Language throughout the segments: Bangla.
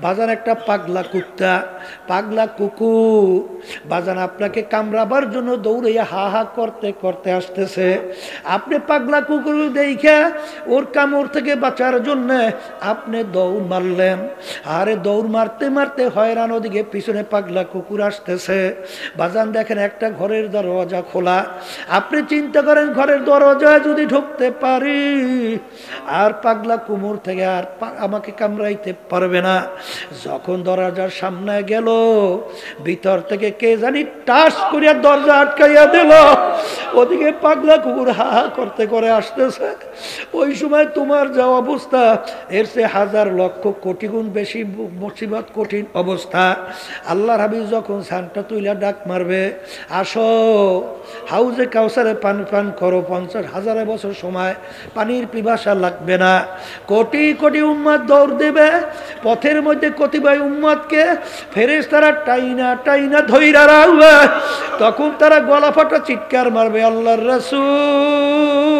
বাজান একটা পাগলা কুত্তা, পাগলা কুকুর বাজান আপনাকে কামড়াবার জন্য দৌড়াইয়া হা হা করতে করতে আসতেছে। আপনি পাগলা কুকুর দেখে ওর কামড় থেকে বাঁচার জন্য আপনি দৌড় মারলেন। আরে দৌড় মারতে মারতে হয়রান, ওদিকে পিছনে পাগলা কুকুর আসতেছে। বাজান দেখেন একটা ঘরের দরজা খোলা। আপনি চিন্তা করেন ঘরের দরজায় যদি ঢুকতে পারি আর পাগলা কুমুর থেকে আর আমাকে কামড়াইতে পারবে না। যখন দরজার সামনে গেল, ভিতর থেকে কে জানি টাস করিয়া দরজা আটকাইয়া দিল। ওদিকে পাগলা কুকুর হা হা করতে করে আসতেছে। ওই সময় তোমার যা অবস্থা, এর সে হাজার লক্ষ কোটি গুণ বেশি মুসিবত, কঠিন অবস্থা। আল্লাহর হাবিব যখন সানটা তুইলা ডাক মারবে, আসো হাউজে কাউসারে পানি পান করো, 50,000 বছর সময় পানির পিপাসা লাগবে না। কোটি কোটি উম্মত দৌড় দেবে। পথের মধ্যে কতিপয় উম্মতকে ফেরেশতারা টাইনা টাইনা ধইরা রাখবে। তখন তারা গলা ফাটা চিৎকার মারবে, আল্লাহর রাসূল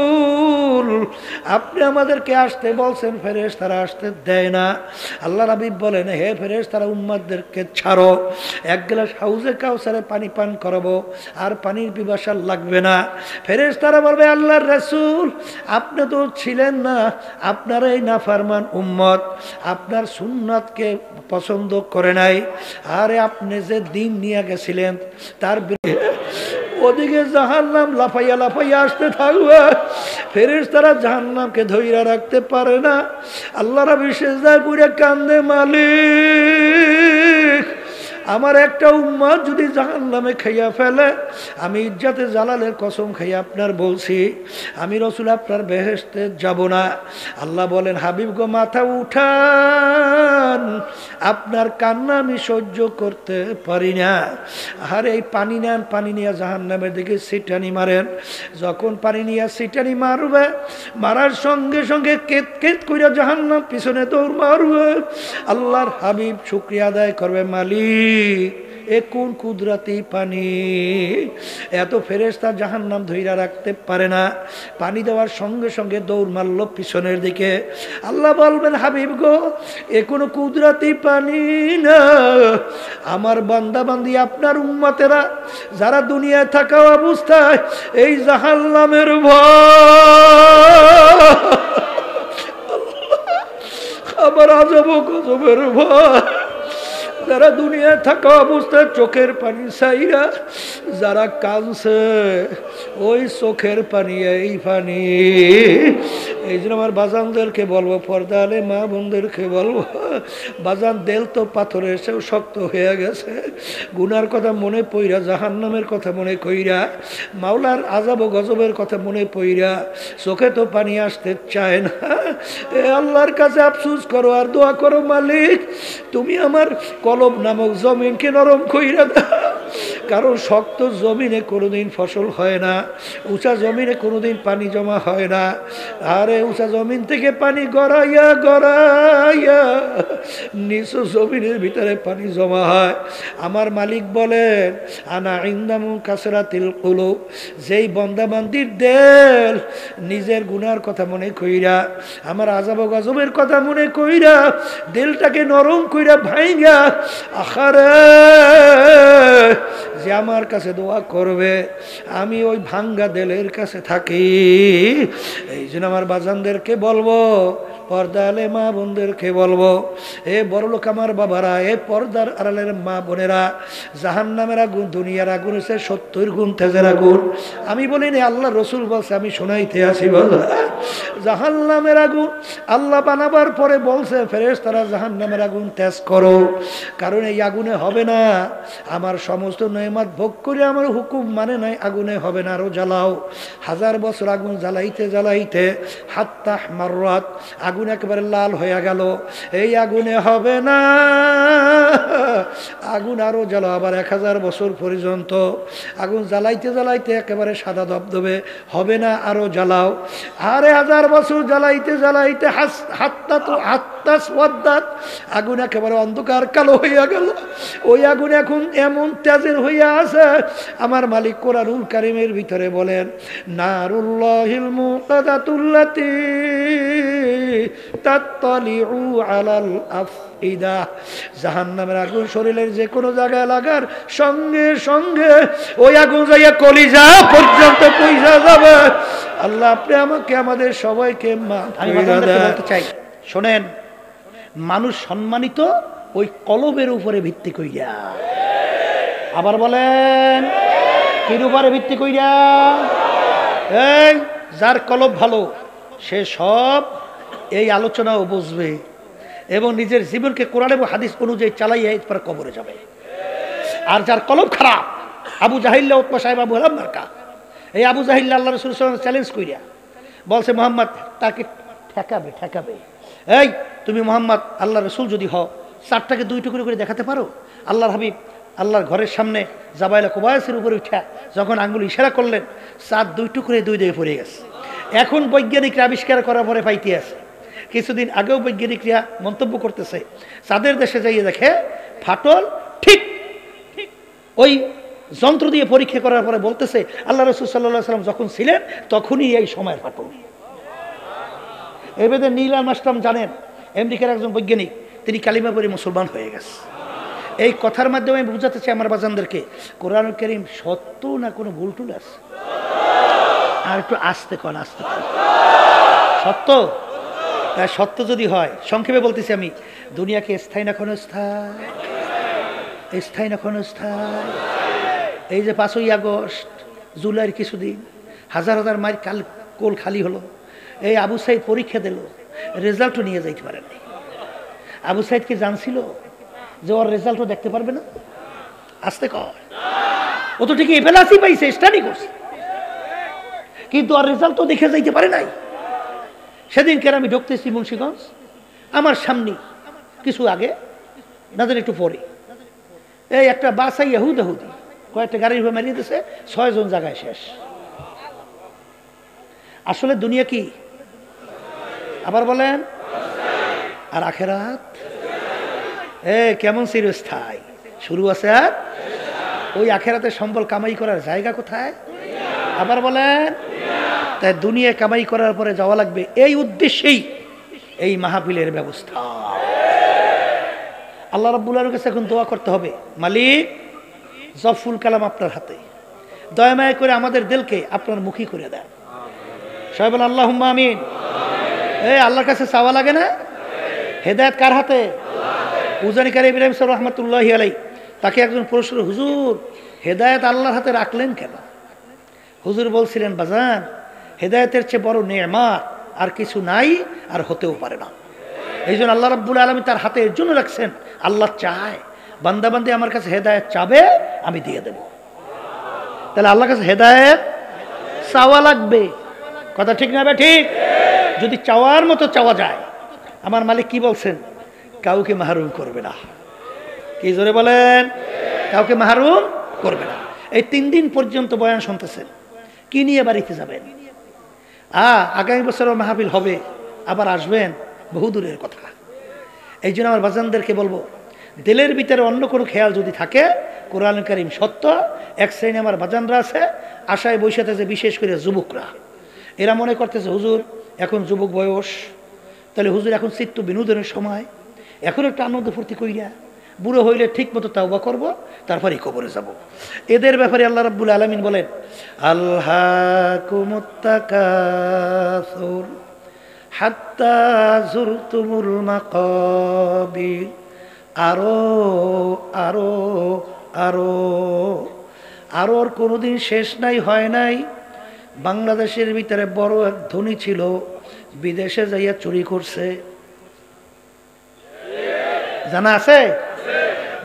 আপনি আমাদেরকে আসতে বলছেন, ফেরেশতারা আসতে দেয় না। আল্লাহর হাবিব বলেন, হে ফেরেশতারা উম্মতদেরকে ছাড়ো, এক গ্লাস হাউজে কাউসারে পানি পান করাবো, আর পানির পিপাসা লাগবে না। ফেরেশতারা বলবে, আল্লাহর রাসূল আপনি তো ছিলেন না, আপনার এই নাফরমান উম্মত আপনার সুন্নাতকে পছন্দ করে নাই, আরে আপনি যে দিন নিয়ে গেছিলেন তার ওদিকে জাহান্নাম লাফাইয়া লাফাইয়া আসতে থাকবে। ফেরেশতারা জাহান্নামকে ধইরা রাখতে পারে না। আল্লাহ রাব্বি সিজদায় পড়ে কান্দে, মালিক আমার একটা উম্মত যদি জাহান্নামে খাইয়া ফেলে, আমি ইজ্জতে জালালের কসম খাইয়া আপনার বলছি, আমি রাসূল আপনার বেহেশতে যাব না। আল্লাহ বলেন, হাবিব গো মাথা উঠান, আপনার কান্না আমি সহ্য করতে পারি না। আর এই পানি নেন, পানি নিয়ে জাহান্নামের দিকে ছিটানি মারেন। যখন পানি নিয়ে ছিটানি মারবে, মারার সঙ্গে সঙ্গে কেত কেত কইরা জাহান্নাম পিছনে দৌড় মারবে। আল্লাহর হাবিব শুকরিয়া আদায় করবে, মালিক এ কোন কুদরতি পানি, এত ফেরেশতা জাহান্নাম ধইরা রাখতে পারে না। পানি দেওয়ার সঙ্গে সঙ্গে দৌড় মারল পিছনের দিকে। আল্লাহ বলবেন, হাবিব গো এ কোনো কুদরতি পানি না, আমার বান্দা বান্দি আপনার উম্মতেরা যারা দুনিয়ায় থাকা অবস্থায় এই জাহান্নামের ভয়, আবার আযাব গজবের ভয়, যারা দুনিয়ায় থাকা অবস্থায় চোখের পানি ছাইরা যারা কাঁদছে, ওই চোখের পানি এই পানি। এই জন্য আমার বাজানদেরকে বলবো, পর্দা আলে মা বোনদেরকে বলবো, বাজান দেল তো পাথরে এসেও শক্ত হয়ে গেছে। গুনার কথা মনে পইরা, জাহান্নামের কথা মনে কইরা, মাওলার আযাব গজবের কথা মনে পইরা চোখে তো পানি আসতে চায় না। এ আল্লাহর কাছে আফসোস করো আর দোয়া করো, মালিক তুমি আমার কলব নামক জমিনকে নরম কইরা দাও। কারণ শক্ত জমিনে কোনোদিন ফসল হয় না, উঁচা জমিনে কোনোদিন পানি জমা হয় না। আরে উঁচা জমিন থেকে পানি গড়াইয়া গড়াইয়া নিচু জমিনের ভিতরে পানি জমা হয়। আমার মালিক বলেন, আনা ইনদামু কাসরাতিল কুলুব, যেই বান্দাবান্দির দিল নিজের গুনার কথা মনে কইরা, আমার আযাব গজবের কথা মনে কইরা দিলটাকে নরম কইরা ভাইঙ্গা আখারে যে আমার কাছে দোয়া করবে, আমি ওই ভাঙ্গা দিলের কাছে থাকি। এই জন্য আমার বাজানদেরকে বলবো, পর্দালে মা বোনদেরকে বলবো, এ বড়লোক আমার বাবারা, এ পর্দার আড়ালের মা বোনেরা, জাহান্নামের আগুন দুনিয়ার আগুন হচ্ছে 70 গুণ তেজের আগুন। আমি বলিনি, আল্লাহ রসুল বলছে, আমি শোনাইতে আসি। জাহান্নামের আগুন আল্লাহ বানাবার পরে বলছে ফেরেশতারা জাহান্নামের আগুন তেজ করো, কারণ এই আগুনে হবে না আমার সমস্ত নেয়ামত ভোগ করে আমার হুকুম মানে নাই, আগুনে হবে না, আরো জ্বালাও। 1000 বছর আগুন জ্বালাইতে জ্বালাইতে হাত্তা মাররাত, আগুন একেবারে লাল হয়ে গেল। এই আগুনে হবে না, আগুন আরো জ্বালাও, আবার 1000 বছর পর্যন্ত আগুন জ্বালাইতে জ্বালাইতে একেবারে সাদা দবদবে হবে না, আরো জ্বালাও। আরে 1000 বছর জ্বালাইতে জ্বালাইতে আগুন একেবারে অন্ধকার কালো হইয়া গেল। ওই আগুন এখন এমন তেজের হইয়া আছে, আমার মালিক কোরআনুল কারীমের ভিতরে বলেন, নারুল্লাহিল মুকাদাতুল্লাতী তাত্তালিউ আলাল আফইদা, জাহান্নামের আগুন শরীরের যে কোনো জায়গায় লাগার সঙ্গে সঙ্গে ওই আগুন যাইয়া কলিজা পর্যন্ত পৌঁছা যাবে। আল্লাহ আপনি আমাকে আমাদের সবাইকে মাফ করে দেন। বলতে চাই, শোনেন, মানুষ সম্মানিত ওই কলবের উপরে ভিত্তি কইরা। আবার বলেন, কির উপরে ভিত্তি কইরা? এই যার কলব ভালো সে সব এই আলোচনাও বুঝবে এবং নিজের জীবনকে কোরআন এবং হাদিস অনুযায়ী চালাইয়া এরপরে কবরে যাবে। আর যার কলব খারাপ, আবু জাহিল্লা উতবা সাহেব আবু হারাম মার্কা, এই আবু জাহিল্লা আল্লাহ রাসূল সাল্লাল্লাহু আলাইহি ওয়াসাল্লাম চ্যালেঞ্জ কইরা বলছে, মোহাম্মদ তাকে ঠেকাবে। এই তুমি মোহাম্মদ আল্লাহ রসুল যদি হও, চারটাকে 2 টুকরো করে দেখাতে পারো? আল্লাহর হাবিব আল্লাহর ঘরের সামনে জাবাইলা কুবায়সের উপরে উঠা যখন আঙ্গুল ইশারা করলেন, চার 2 টুকরে 2 দিকে পড়ে গেছে। এখন বৈজ্ঞানিকরা আবিষ্কার করার পরে পাইতে আছে। কিছুদিন আগেও বৈজ্ঞানিকরা মন্তব্য করতেছে, চাঁদের দেশে যাইয়ে দেখে ফাটল ঠিক ওই যন্ত্র দিয়ে পরীক্ষা করার পরে বলতেছে আল্লাহ রসুল সাল্লাল্লাহু আলাইহি ওয়াসাল্লাম যখন ছিলেন তখনই এই সময়ের ফাটল। এবারে নীল আর্মস্ট্রং জানেন, আমেরিকার একজন বৈজ্ঞানিক, তিনি কালিমা পড়ে মুসলমান হয়ে গেছে। এই কথার মাধ্যমে আমি বুঝাতে চাই আমার বাজানদেরকে, কোরআনুল কারীম সত্য না কোনো ভুল টুল আছে? আর একটু আস্তে কন, আস্তে কন। সত্য? সত্য যদি হয়, সংক্ষেপে বলতেছি আমি, দুনিয়াকে স্থায়ী না ক্ষণস্থায়ী? স্থায়ী না ক্ষণস্থায়ী? এই যে 5ই আগস্ট, জুলাইয়ের কিছুদিন, হাজার হাজার মাইল কোল খালি হলো। এই আবু সাইদ পরীক্ষা দিল, রেজাল্টও নিয়ে যাইতে পারেনি। আবু সাইদ কি জানছিল যে ওর রেজাল্টও দেখতে পারবে না? আসতে কর, ও তো ঠিকই এফএলএসি পাইছে, স্টাডি করছে, কিন্তু আর রেজাল্টও দেখে যাইতে পারে নাই। সেদিনকে আমি ঢুকতেছি মুন্সিগঞ্জ, আমার সামনে কিছু আগে না জানি একটু পরে এই একটা বাসাই ইহুদি কয়েকটা গাড়ির উপর মারিয়ে দিয়েছে, 6 জন জায়গায় শেষ। আসলে দুনিয়া কি? আবার বলেন, আর আখেরাত কেমন চিরস্থায়ী? শুরু আছে আর ওই আখেরাতের সম্বল কামাই করার জায়গা কোথায়? আবার বলেন, তাই দুনিয়া কামাই করার পরে যাওয়া লাগবে, এই উদ্দেশ্যেই এই মাহফিলের ব্যবস্থা। আল্লাহ রাব্বুল আলামিনের কাছে এখন দোয়া করতে হবে, মালিক জফুল কালাম আপনার হাতে, দয়া মায়া করে আমাদের দিলকে আপনার মুখী করে দেন। সবাই বলেন আল্লাহুম্মা আমিন। এই আল্লাহর কাছে চাওয়া লাগে না? হেদায়েত কার হাতে? উজানি কারি ইব্রাহিম সাহেব রহমাতুল্লাহি আলাইহি, তাকে একজন প্রশ্ন, হুজুর হেদায়েত আল্লাহর হাতে রাখলেন কেন? হুজুর বলছিলেন, বাজান হেদায়েতের চেয়ে বড় নেয়ামত আর কিছু নাই, আর হতেও পারে না। এই জন্য আল্লাহ রাব্বুল আলামিন তার হাতে এর জন্য রাখছেন, আল্লাহ চায় বান্দাবান্দি আমার কাছে হেদায়েত চাবে, আমি দিয়ে দেব। তাহলে আল্লাহর কাছে হেদায়েত চাওয়া লাগবে, কথা ঠিক না? ঠিক। যদি চাওয়ার মতো চাওয়া যায়, আমার মালিক কি বলছেন? কাউকে মাহরুম করবে না। কি জোরে বলেন? কাউকে মাহরুম করবে না। এই 3 দিন পর্যন্ত বয়ান শুনতেছেন, কি নিয়ে বাড়িতে যাবেন? আগামী বছরও মাহফিল হবে, আবার আসবেন, বহুদূরের কথা। এই জন্য আমার বাজানদেরকে বলবো, দিলের ভিতরে অন্য কোনো খেয়াল যদি থাকে, কোরআনুল কারীম সত্য। এক শ্রেণী আমার বাজানরা আছে আশায় বৈশাতে, যে বিশেষ করে যুবকরা, এরা মনে করতেছে হুজুর এখন যুবক বয়স, তাহলে হুজুর এখন চিত্ত বিনোদনের সময়, এখন একটা আনন্দ ফুর্তি কইরা বুড়ো হইলে ঠিক মতো তাওবা করব, তারপরে কবরে যাব। এদের ব্যাপারে আল্লাহ রাব্বুল আলামিন বলেন, আলহাকুমুত তাকাসুর হাত্তা যুরতুমুল মাকাবির। আরো আরো আরো আরোর কোনোদিন শেষ নাই, হয় নাই। বাংলাদেশের ভিতরে বড় এক ধনী ছিল, বিদেশে যাইয়া চুরি করছে, জানা আছে?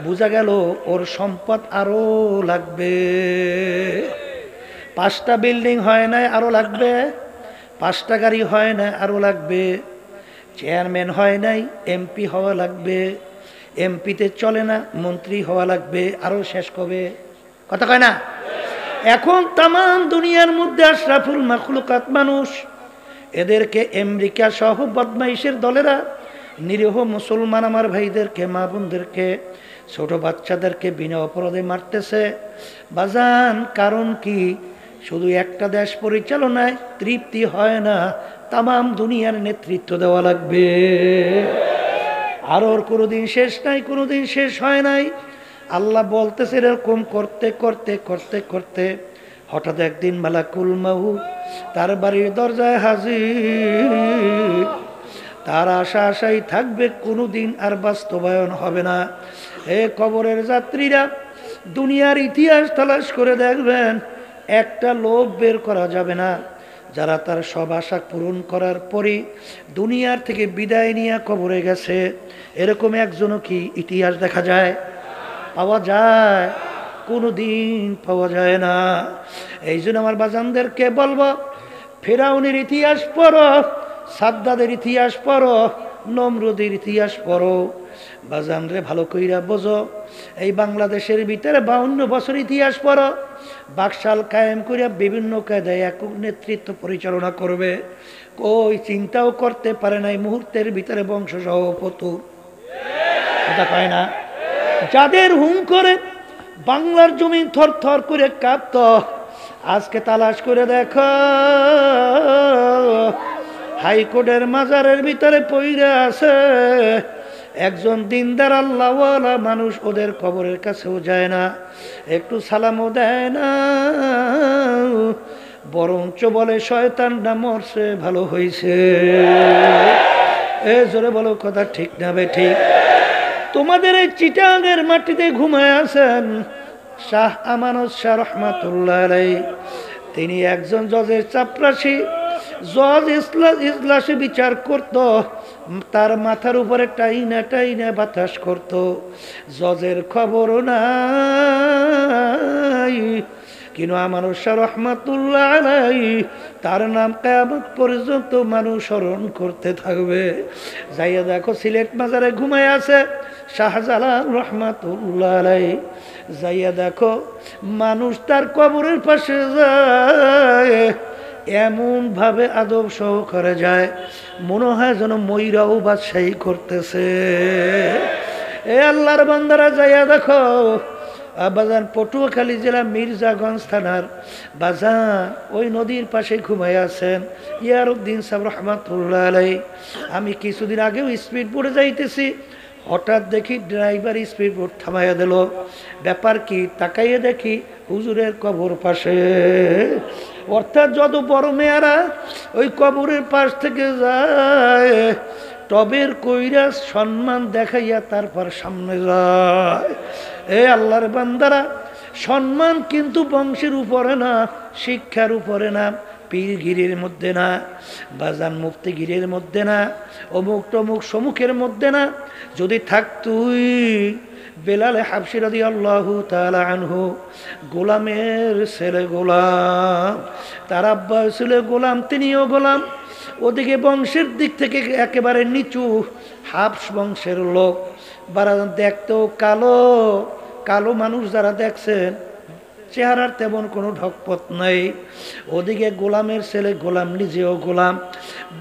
বুঝা গেল ওর সম্পদ আরো লাগবে। 5টা বিল্ডিং হয় নাই, আরো লাগবে। 5টা গাড়ি হয় নাই, আরো লাগবে। চেয়ারম্যান হয় নাই, এমপি হওয়া লাগবে। এমপিতে চলে না, মন্ত্রী হওয়া লাগবে, আরো শেষ কবে, কথা কয় না। এখন তাম দুনিয়ার মধ্যে আশরাফুল মাখলুকাত মানুষ, এদেরকে আমেরিকা সহ বদমাইশের দলেরা নিরীহ মুসলমান আমার ভাইদেরকে, মা বোনদেরকে, ছোট বাচ্চাদেরকে বিনা অপরাধে মারতেছে। বাজান কারণ কি? শুধু একটা দেশ পরিচালনায় তৃপ্তি হয় না, তাম দুনিয়ার নেতৃত্ব দেওয়া লাগবে। আর ওর কোনোদিন শেষ নাই, কোনোদিন শেষ হয় নাই। আল্লাহ বলতেছে এরকম করতে করতে করতে করতে হঠাৎ একদিন মালাকুল মাউত তার বাড়ির দরজায় হাজির। তার আশা আশাই থাকবে, কোনোদিন আর বাস্তবায়ন হবে না। এ কবরের যাত্রীরা, দুনিয়ার ইতিহাস তালাশ করে দেখবেন, একটা লোক বের করা যাবে না যারা তার সব আশা পূরণ করার পরই দুনিয়ার থেকে বিদায় নিয়ে কবরে গেছে। এরকম একজনও কি ইতিহাস দেখা যায়? পাওয়া যায়? কোনো দিন পাওয়া যায় না। এই জন্য আমার বাজানদেরকে বলবো, ফেরাউনের ইতিহাস পড়ো, সাদ্দাদের ইতিহাস পড়ো, নমরুদের ইতিহাস পড়ো। বাজান রে ভালো কইরা বোঝো, এই বাংলাদেশের ভিতরে 52 বছর ইতিহাস পড়ো। বাকশাল কায়েম করিয়া বিভিন্ন কায়দায় একক নেতৃত্ব পরিচালনা করবে, কই চিন্তাও করতে পারে না এই মুহূর্তের ভিতরে বংশসহ পতুর, কথা কয় না। যাদের হুম করে বাংলার জমিন থর থর করে কাঁপত, আজকে তালাশ করে দেখো হাইকোর্টের মাজারের ভিতরে পইরা আছে একজন দিনদার আল্লাহওয়ালা মানুষ। ওদের কবরের কাছেও যায় না, একটু সালামও দেয় না, বরঞ্চ বলে শয়তানটা মরছে, ভালো হয়েছে। এ জোরে বলো, কথা ঠিক না বে ঠিক? তোমাদের এই চিটাঙের মাটিতে ঘুমায় আছেন শাহ আমানত শাহ রহমাতুল্লাহ আলাইহি। তিনি একজন জজের চাপরাশি। জজ ইজলাসে বিচার করত, তার মাথার উপরে টাইনা টাইনা বাতাস করত, জজের খবর নাই। কিন্তু আমানত শাহ রহমাতুল্লাহ আলাইহি তার নাম কিয়ামত পর্যন্ত মানুষ স্মরণ করতে থাকবে। যাইয়া দেখো সিলেট মাজারে ঘুমায় আছে শাহজালাল রহমাতুল্লাহ আলাইহি। যাইয়া দেখো মানুষ তার কবরের পাশে যায়, এমন ভাবে আদব সহকারে যায়, মনে হয় যেন ময়রাও বাদশাহী করতেছে। এ আল্লাহর বান্দারা যাইয়া দেখো, বাজান পটুয়াখালী জেলা মির্জাগঞ্জ থানার বাজান ওই নদীর পাশে ঘুমাই আছেন ইয়ারউদ্দিন সাহেব রহমাতুল্লাহ আলাইহি। আমি কিছুদিন আগেও স্পিড বোর্ডে যাইতেছি, হঠাৎ দেখি ড্রাইভার স্পিড বোর্ড থামাইয়া দিল। ব্যাপার কি? তাকাইয়ে দেখি হুজুরের কবর পাশে। অর্থাৎ যত বড় মেয়ারা ওই কবরের পাশ থেকে যায়, টবের কইরা সম্মান দেখাইয়া তারপর সামনে যায়। এ আল্লাহর বান্দারা, সম্মান কিন্তু বংশের উপরে না, শিক্ষার উপরে না, পীরগিরির মধ্যে না, বাজান মুফতিগিরির মধ্যে না, অমুক টমুক সমুখের মধ্যে না। যদি থাকতুই বেলাল হাবশী রাদিয়াল্লাহু তাআলা আনহু, গোলামের ছেলে গোলাম, তার আব্বা ছিল গোলাম, তিনিও গোলাম। ওদিকে বংশের দিক থেকে একেবারে নিচু, হাবশ বংশের লোক। বারাদান দেখতেও কালো কালো মানুষ যারা দেখছেন, চেহারার তেমন কোনো ঢকপথ নাই। ওদিকে গোলামের ছেলে গোলাম, নিজেও গোলাম।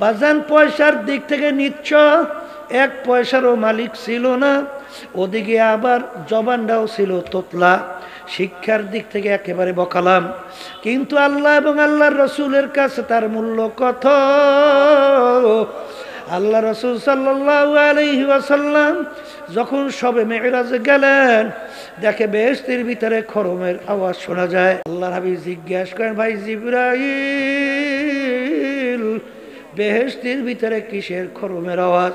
বাজান পয়সার দিক থেকে নিচ্ছ, 1 পয়সারও মালিক ছিল না। ওদিকে আবার জবানটাও ছিল তোতলা, শিক্ষার দিক থেকে একেবারে বকালাম। কিন্তু আল্লাহ এবং আল্লাহর রসুলের কাছে তার মূল্য কত। আল্লাহ রসুল সাল্লাল্লাহু আলাইহি ওয়াসাল্লাম যখন সবে মেরাজে গেলেন, দেখে বেহেশতের ভিতরে খরমের আওয়াজ শোনা যায়। আল্লাহর হাবিব জিজ্ঞাসা করেন, ভাই জিবরাইল, বেহেশতের ভিতরে কিসের খরমের আওয়াজ?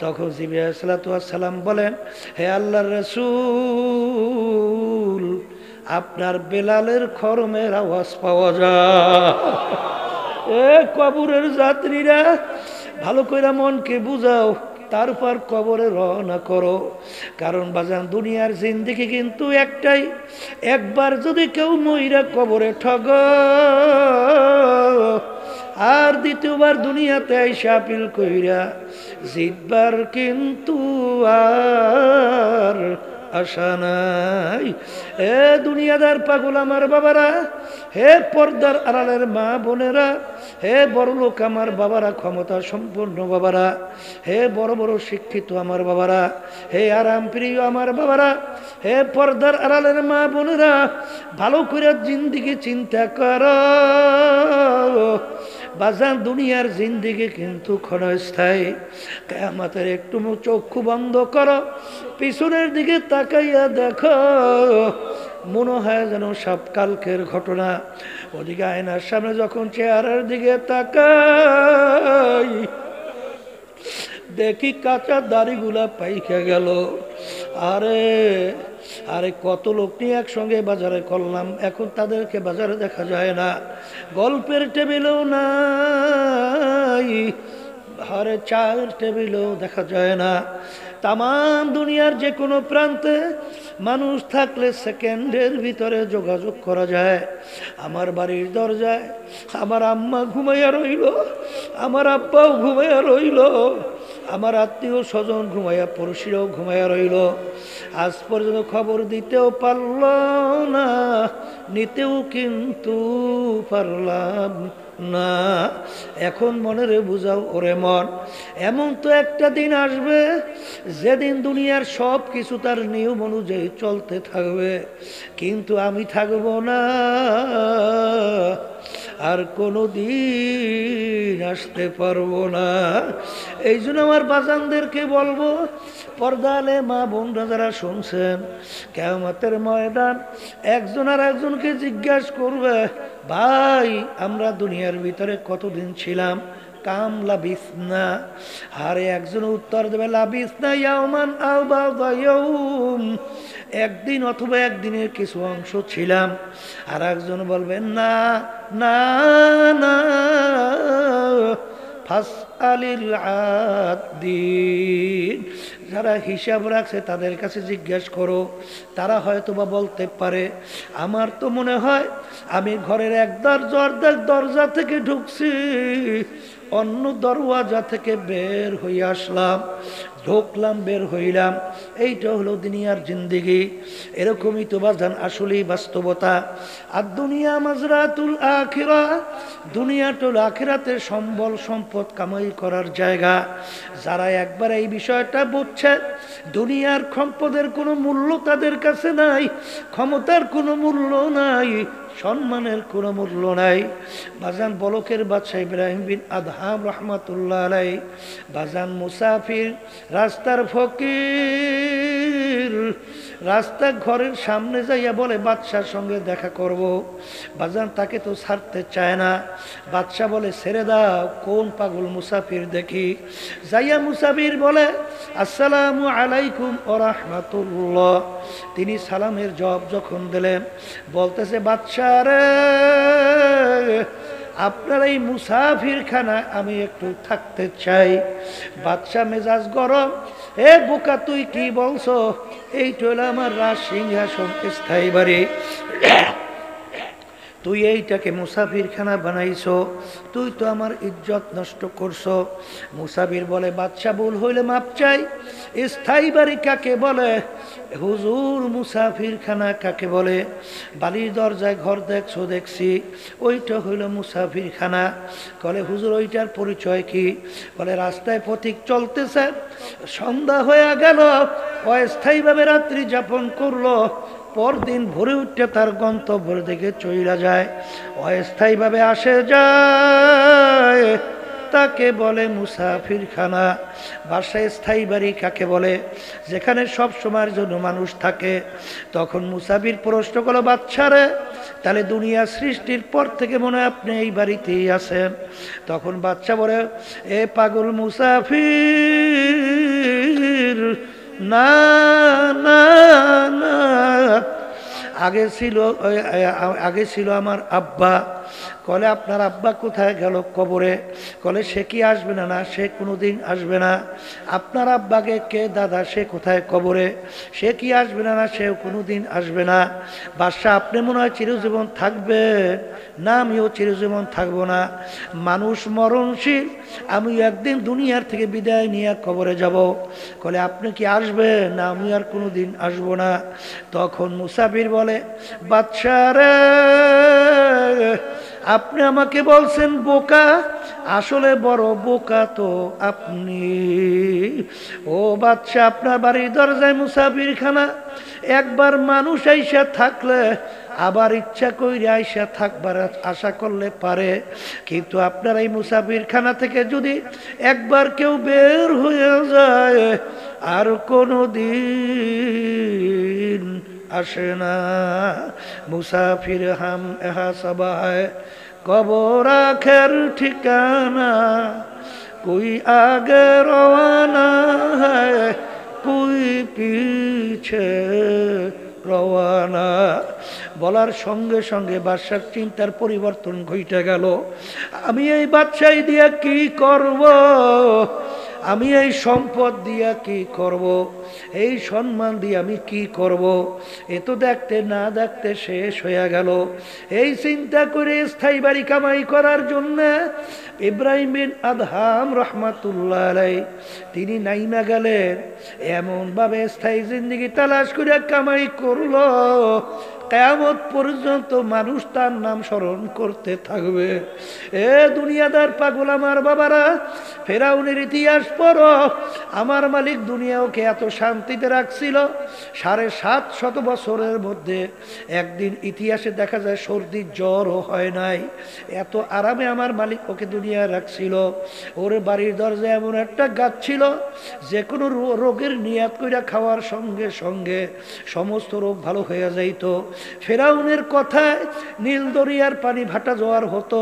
তখন জিবরাইল আলাইহিস সালাতু ওয়াস সালাম বলেন, হে আল্লাহর রাসূল, আপনার বেলালের খরমের আওয়াজ পাওয়া যায়। এ কবরের যাত্রীরা, ভালো করে মনকে বুঝাও, তারপর কবরে রওনা করো। কারণ বাজান দুনিয়ার জিন্দেগি কিন্তু একটাই, একবার যদি কেউ মইরা কবরে ঠগ, আর দ্বিতীয়বার দুনিয়াতে আইসা আপিল কইরা জিতবার কিন্তু আর আশা নাই। হে দুনিয়াদার পাগল আমার বাবারা, হে পর্দার আড়ালের মা বোনেরা, হে বড় লোক আমার বাবারা, ক্ষমতা সম্পন্ন বাবারা, হে বড় বড় শিক্ষিত আমার বাবারা, হে আরাম প্রিয় আমার বাবারা, হে পর্দার আড়ালের মা বোনেরা, ভালো করে জিন্দিগি চিন্তা করো। বাজান দুনিয়ার জিন্দিগি কিন্তু ক্ষণস্থায়ী। কিয়ামতের একটু চক্ষু বন্ধ করো, পিছনের দিকে তাকাইয়া দেখো, মনে হয় যেন সব কালকের ঘটনা। ওদিকে আয়নার সামনে যখন চেহারার দিকে তাকাই, দেখি কাঁচা দাড়িগুলা পাইকা গেল। আরে আরে কত লোক নিয়ে একসঙ্গে বাজারে করলাম, এখন তাদেরকে বাজারে দেখা যায় না, গল্পের টেবিলেও নাই, আরে চায়ের টেবিলেও দেখা যায় না। তামাম দুনিয়ার যে কোনো প্রান্তে মানুষ থাকলে সেকেন্ডের ভিতরে যোগাযোগ করা যায়। আমার বাড়ির দরজায় আমার আম্মা ঘুমাইয়া রইল, আমার আব্বাও ঘুমাইয়া রইল, আমার আত্মীয় স্বজন ঘুমাইয়া, পড়শিরাও ঘুমাইয়া রইল। আজ পর্যন্ত খবর দিতেও পারল না, নিতেও কিন্তু পারলাম না। এখন মনে রে বুঝাও ওরে মন, এমন তো একটা দিন আসবে যেদিন দুনিয়ার সব কিছু তার নিয়ম অনুযায়ী চলতে থাকবে, কিন্তু আমি থাকব না, আর কোনো দিন আসতে পারবো না। এই জন্য আমার বাজানদেরকে বলবো, পর্দালে মা বোনরা যারা শুনছেন, কিয়ামতের ময়দান একজন আর একজনকে জিজ্ঞাসা করবে, ভাই আমরা দুনিয়ার ভিতরে কতদিন ছিলাম? কাম লাবিসনা। আর একজন উত্তর দেবে, লাবিসনা ইয়াওমান আও বা'দা ইয়াওম, একদিন অথবা একদিনের কিছু অংশ ছিলাম। আর একজন বলবেন না না না, ফাসআলিল আদিন, যারা হিসাব রাখছে তাদের কাছে জিজ্ঞাসা করো, তারা হয়তো বা বলতে পারে। আমার তো মনে হয় আমি ঘরের এক দরজা থেকে ঢুকছি, অন্য দরওয়াজা থেকে বের হয়ে আসলাম, ঢুকলাম বের হইলাম। এইটা হলো দুনিয়ার জিন্দেগি। এরকমই তো বাজান আসলেই বাস্তবতা। আর দুনিয়া মাজরাতুল আখিরা, দুনিয়াটা হলো আখিরাতের সম্বল সম্পদ কামাই করার জায়গা। যারা একবার এই বিষয়টা বুঝছে, দুনিয়ার সম্পদের কোনো মূল্য তাদের কাছে নাই, ক্ষমতার কোনো মূল্য নাই, সম্মানের কোনো মূল্য নাই। বাজান বলকের বাদশা ইব্রাহিম বিন আদহাম রহমাতুল্লাহ আলাইহি, বাজান মুসাফির, রাস্তার ফকির, রাস্তা ঘরের সামনে যাইয়া বলে বাদশার সঙ্গে দেখা করব। বাজান তাকে তো ছাড়তে চায় না। বাদশা বলে ছেড়ে দাও, কোন পাগল মুসাফির দেখি। যাইয়া মুসাফির বলে আসসালামু আলাইকুম ওয়া রাহমাতুল্লাহ। তিনি সালামের জবাব যখন দিলেন, বলতেছে বাদশা রে, আপনার এই মুসাফির খানায় আমি একটু থাকতে চাই। বাদশা মেজাজ গরম, এ বোকা তুই কি বলছো? এইটা হলো আমার রাজ সিংহাসন, স্থায়ী বাড়ি, তুই এইটাকে মুসাফিরখানা বানাইছো, তুই তো আমার ইজ্জত নষ্ট করছো। মুসাফির বলে বাদশা ভুল হইলে মাপ চাই। স্থায়ী বাড়ি কাকে বলে হুজুর? মুসাফিরখানা কাকে বলে? বাড়ির দরজায় ঘর দেখছো, দেখছি, ওইটা হইল মুসাফিরখানা। বলে হুজুর ওইটার পরিচয় কি? বলে রাস্তায় পথিক চলতেছে, সন্ধ্যা হয়ে গেল, অস্থায়ীভাবে রাত্রি যাপন করলো, পরদিন ভোরে উঠতে তার গন্তব্যের দিকে চইলা যায়, অস্থায়ীভাবে আসে যায়, তাকে বলে মুসাফিরখানা। বাসায় স্থায়ী বাড়ি কাকে বলে? যেখানে সব সময়ের জন্য মানুষ থাকে। তখন মুসাফির প্রশ্ন করলো বাদশারে, তাহলে দুনিয়া সৃষ্টির পর থেকে মনে হয় আপনি এই বাড়িতেই আছেন। তখন বাদশা বলে, এ পাগল মুসাফির, না না না, আগে ছিল আমার আব্বা, কলে আপনার আব্বা কোথায় গেল? কবরে। কলে সে কি আসবে না? না, সে কোনোদিন আসবে না। আপনার আব্বাকে কে? দাদা। সে কোথায়? কবরে। সে কি আসবে না? না, সেও কোনোদিন আসবে না। বাদশা, আপনি মনে হয় চিরজীবন থাকবে? না, আমিও চিরজীবন থাকবো না। মানুষ মরণশীল, আমি একদিন দুনিয়ার থেকে বিদায় নিয়ে কবরে যাব। কলে আপনি কি আসবেন? না, আমি আর কোনোদিন আসবো না। তখন মুসাফির বলে, বাদশা রে, আপনি আমাকে বলছেন বোকা, আসলে বড় বোকা তো আপনি। ও বাদশা, আপনার বাড়ির দরজায় মুসাফিরখানা, একবার মানুষ আইসা থাকলে আবার ইচ্ছা কইরে আইসা থাকবার আশা করলে পারে, কিন্তু আপনার এই মুসাফিরখানা থেকে যদি একবার কেউ বের হয়ে যায় আর কোনো দিন আসে না। মুসাফির হাম এহা সবাই, কবর আখের ঠিকানা, কোই আগে রওয়ানা হ্যায়, কোই পিছে রওয়ানা। বলার সঙ্গে সঙ্গে বাদশার চিন্তার পরিবর্তন ঘটে গেল। আমি এই বাদশাই দিয়া কি করব? আমি এই সম্পদ দিয়া কি করব? এই সম্মান দিয়ে আমি কি করব? এ তো দেখতে না দেখতে শেষ হয়ে গেল। এই চিন্তা করে স্থায়ী বাড়ি কামাই করার জন্য ইব্রাহিম বিন আদহাম রহমাতুল্লাহ আলাইহি তিনি নাইমা গেলেন। এমনভাবে স্থায়ী জিন্দেগি তালাশ করে কামাই করলো, কিয়ামত পর্যন্ত মানুষ তার নাম স্মরণ করতে থাকবে। এ দুনিয়াদার পাগল আমার বাবারা, ফেরাউনের ইতিহাস পড়ো। আমার মালিক দুনিয়াকে এত শান্তিতে রাখছিল, ৭৫০ বছরের মধ্যে একদিন ইতিহাসে দেখা যায় সর্দির জ্বরও হয় নাই। এত আরামে আমার মালিক ওকে দুনিয়ায় রাখছিল। ওর বাড়ির দরজায় এমন একটা গাছ ছিল, যে কোনো রোগের নিয়াত কইরা খাওয়ার সঙ্গে সঙ্গে সমস্ত রোগ ভালো হয়ে যাইত। ফেরাউনের কথায় নীল দরিয়ার পানি ভাটা জোয়ার হতো।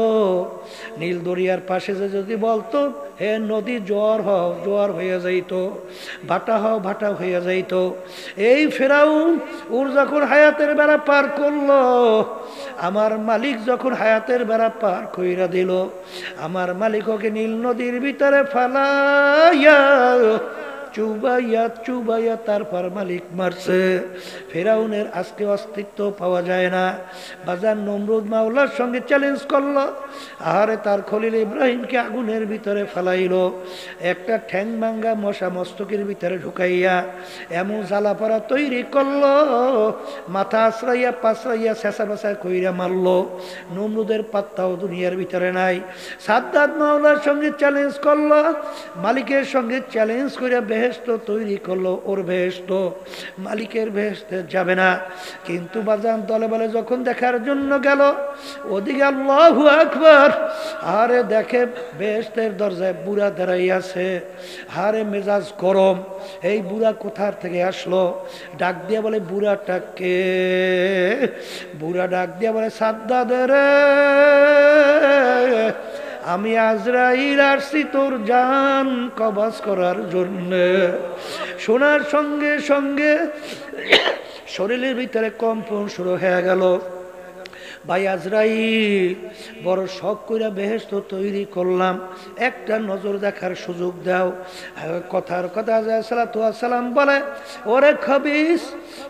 নীল দরিয়ার পাশে যে যদি বলতো, হে নদী জোয়ার হও, জোয়ার হয়ে যাইত, ভাটা হও, ভাটা হয়ে যাইত। এই ফেরাউন ওর যখন হায়াতের বেড়া পার করলো, আমার মালিক যখন হায়াতের বেড়া পার কইরা দিল, আমার মালিক ওকে নীল নদীর ভিতরে ফালাইয়া চুবাইয়া চুবাইয়া তারপর মালিক মারছে। ফেরাউনের আজকে অস্তিত্ব পাওয়া যায় না। বাজার নমরুদ মাওলার সঙ্গে চ্যালেঞ্জ করলো, আহারে তার খলিল ইব্রাহিমকে আগুনের ভিতরে ফেলাইলো, একটা ঠ্যাং ভাঙ্গা মশা মস্তকের ভিতরে ঢুকাইয়া এমন জ্বালাপাড়া তৈরি করলো, মাথা আশ্রাইয়া পাশরাইয়া শেষা বেসা কইরা মারলো। নমরুদের পাত্তাও দুনিয়ার ভিতরে নাই। সাদ্দাত মাওলার সঙ্গে চ্যালেঞ্জ করলো, মালিকের সঙ্গে চ্যালেঞ্জ করে বেহেশত তৈরি করলো, ওর বেহেশত মালিকের বেহেশতে যাবে না। কিন্তু বাজান দলে বলে যখন দেখার জন্য গেল, ওদিকে আল্লাহু আকবার, আরে দেখে বেহেশতের দরজায় বুড়া দাঁড়াই আছে। হারে মেজাজ গরম, এই বুড়া কোথার থেকে আসলো? ডাক দিয়া বলে, বুড়াটা কে? বুড়া ডাক দিয়া বলে, সাদ্দাদের, আমি আজরাইল আসছি তোর জান কবজ করার জন্য। শোনার সঙ্গে সঙ্গে শরীরের ভিতরে কম্পন শুরু হয়ে গেল। ভাই আজরাইল, বড় শখ কইরা বেহেশত তৈরি করলাম, একটা নজর দেখার সুযোগ দাও। কথার কথা সালাতু ওয়াস সালাম বলে, ওরে খবিস,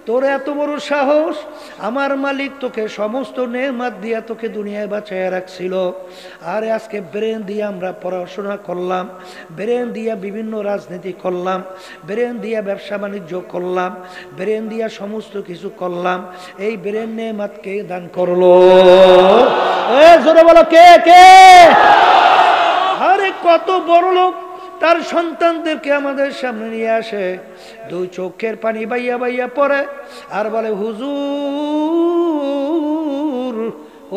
তোর এত বড় সাহস! আমার মালিক তোকে সমস্ত নেয়ামত দিয়া তোকে দুনিয়ায় বাঁচায় রাখছিল, আর আজকে ব্রেন দিয়ে আমরা পড়াশোনা করলাম, ব্রেন দিয়া বিভিন্ন রাজনীতি করলাম, ব্রেন দিয়া ব্যবসা বাণিজ্য করলাম, ব্রেন দিয়া সমস্ত কিছু করলাম। এই ব্রেন নেয়ামত কে দান করলো? জোরে বলো, কে কে? আরে কত বড় লোক তার সন্তানদেরকে আমাদের সামনে নিয়ে আসে, দুই চোখের পানি বাইয়া বাইয়া পড়ে আর বলে, হুজুর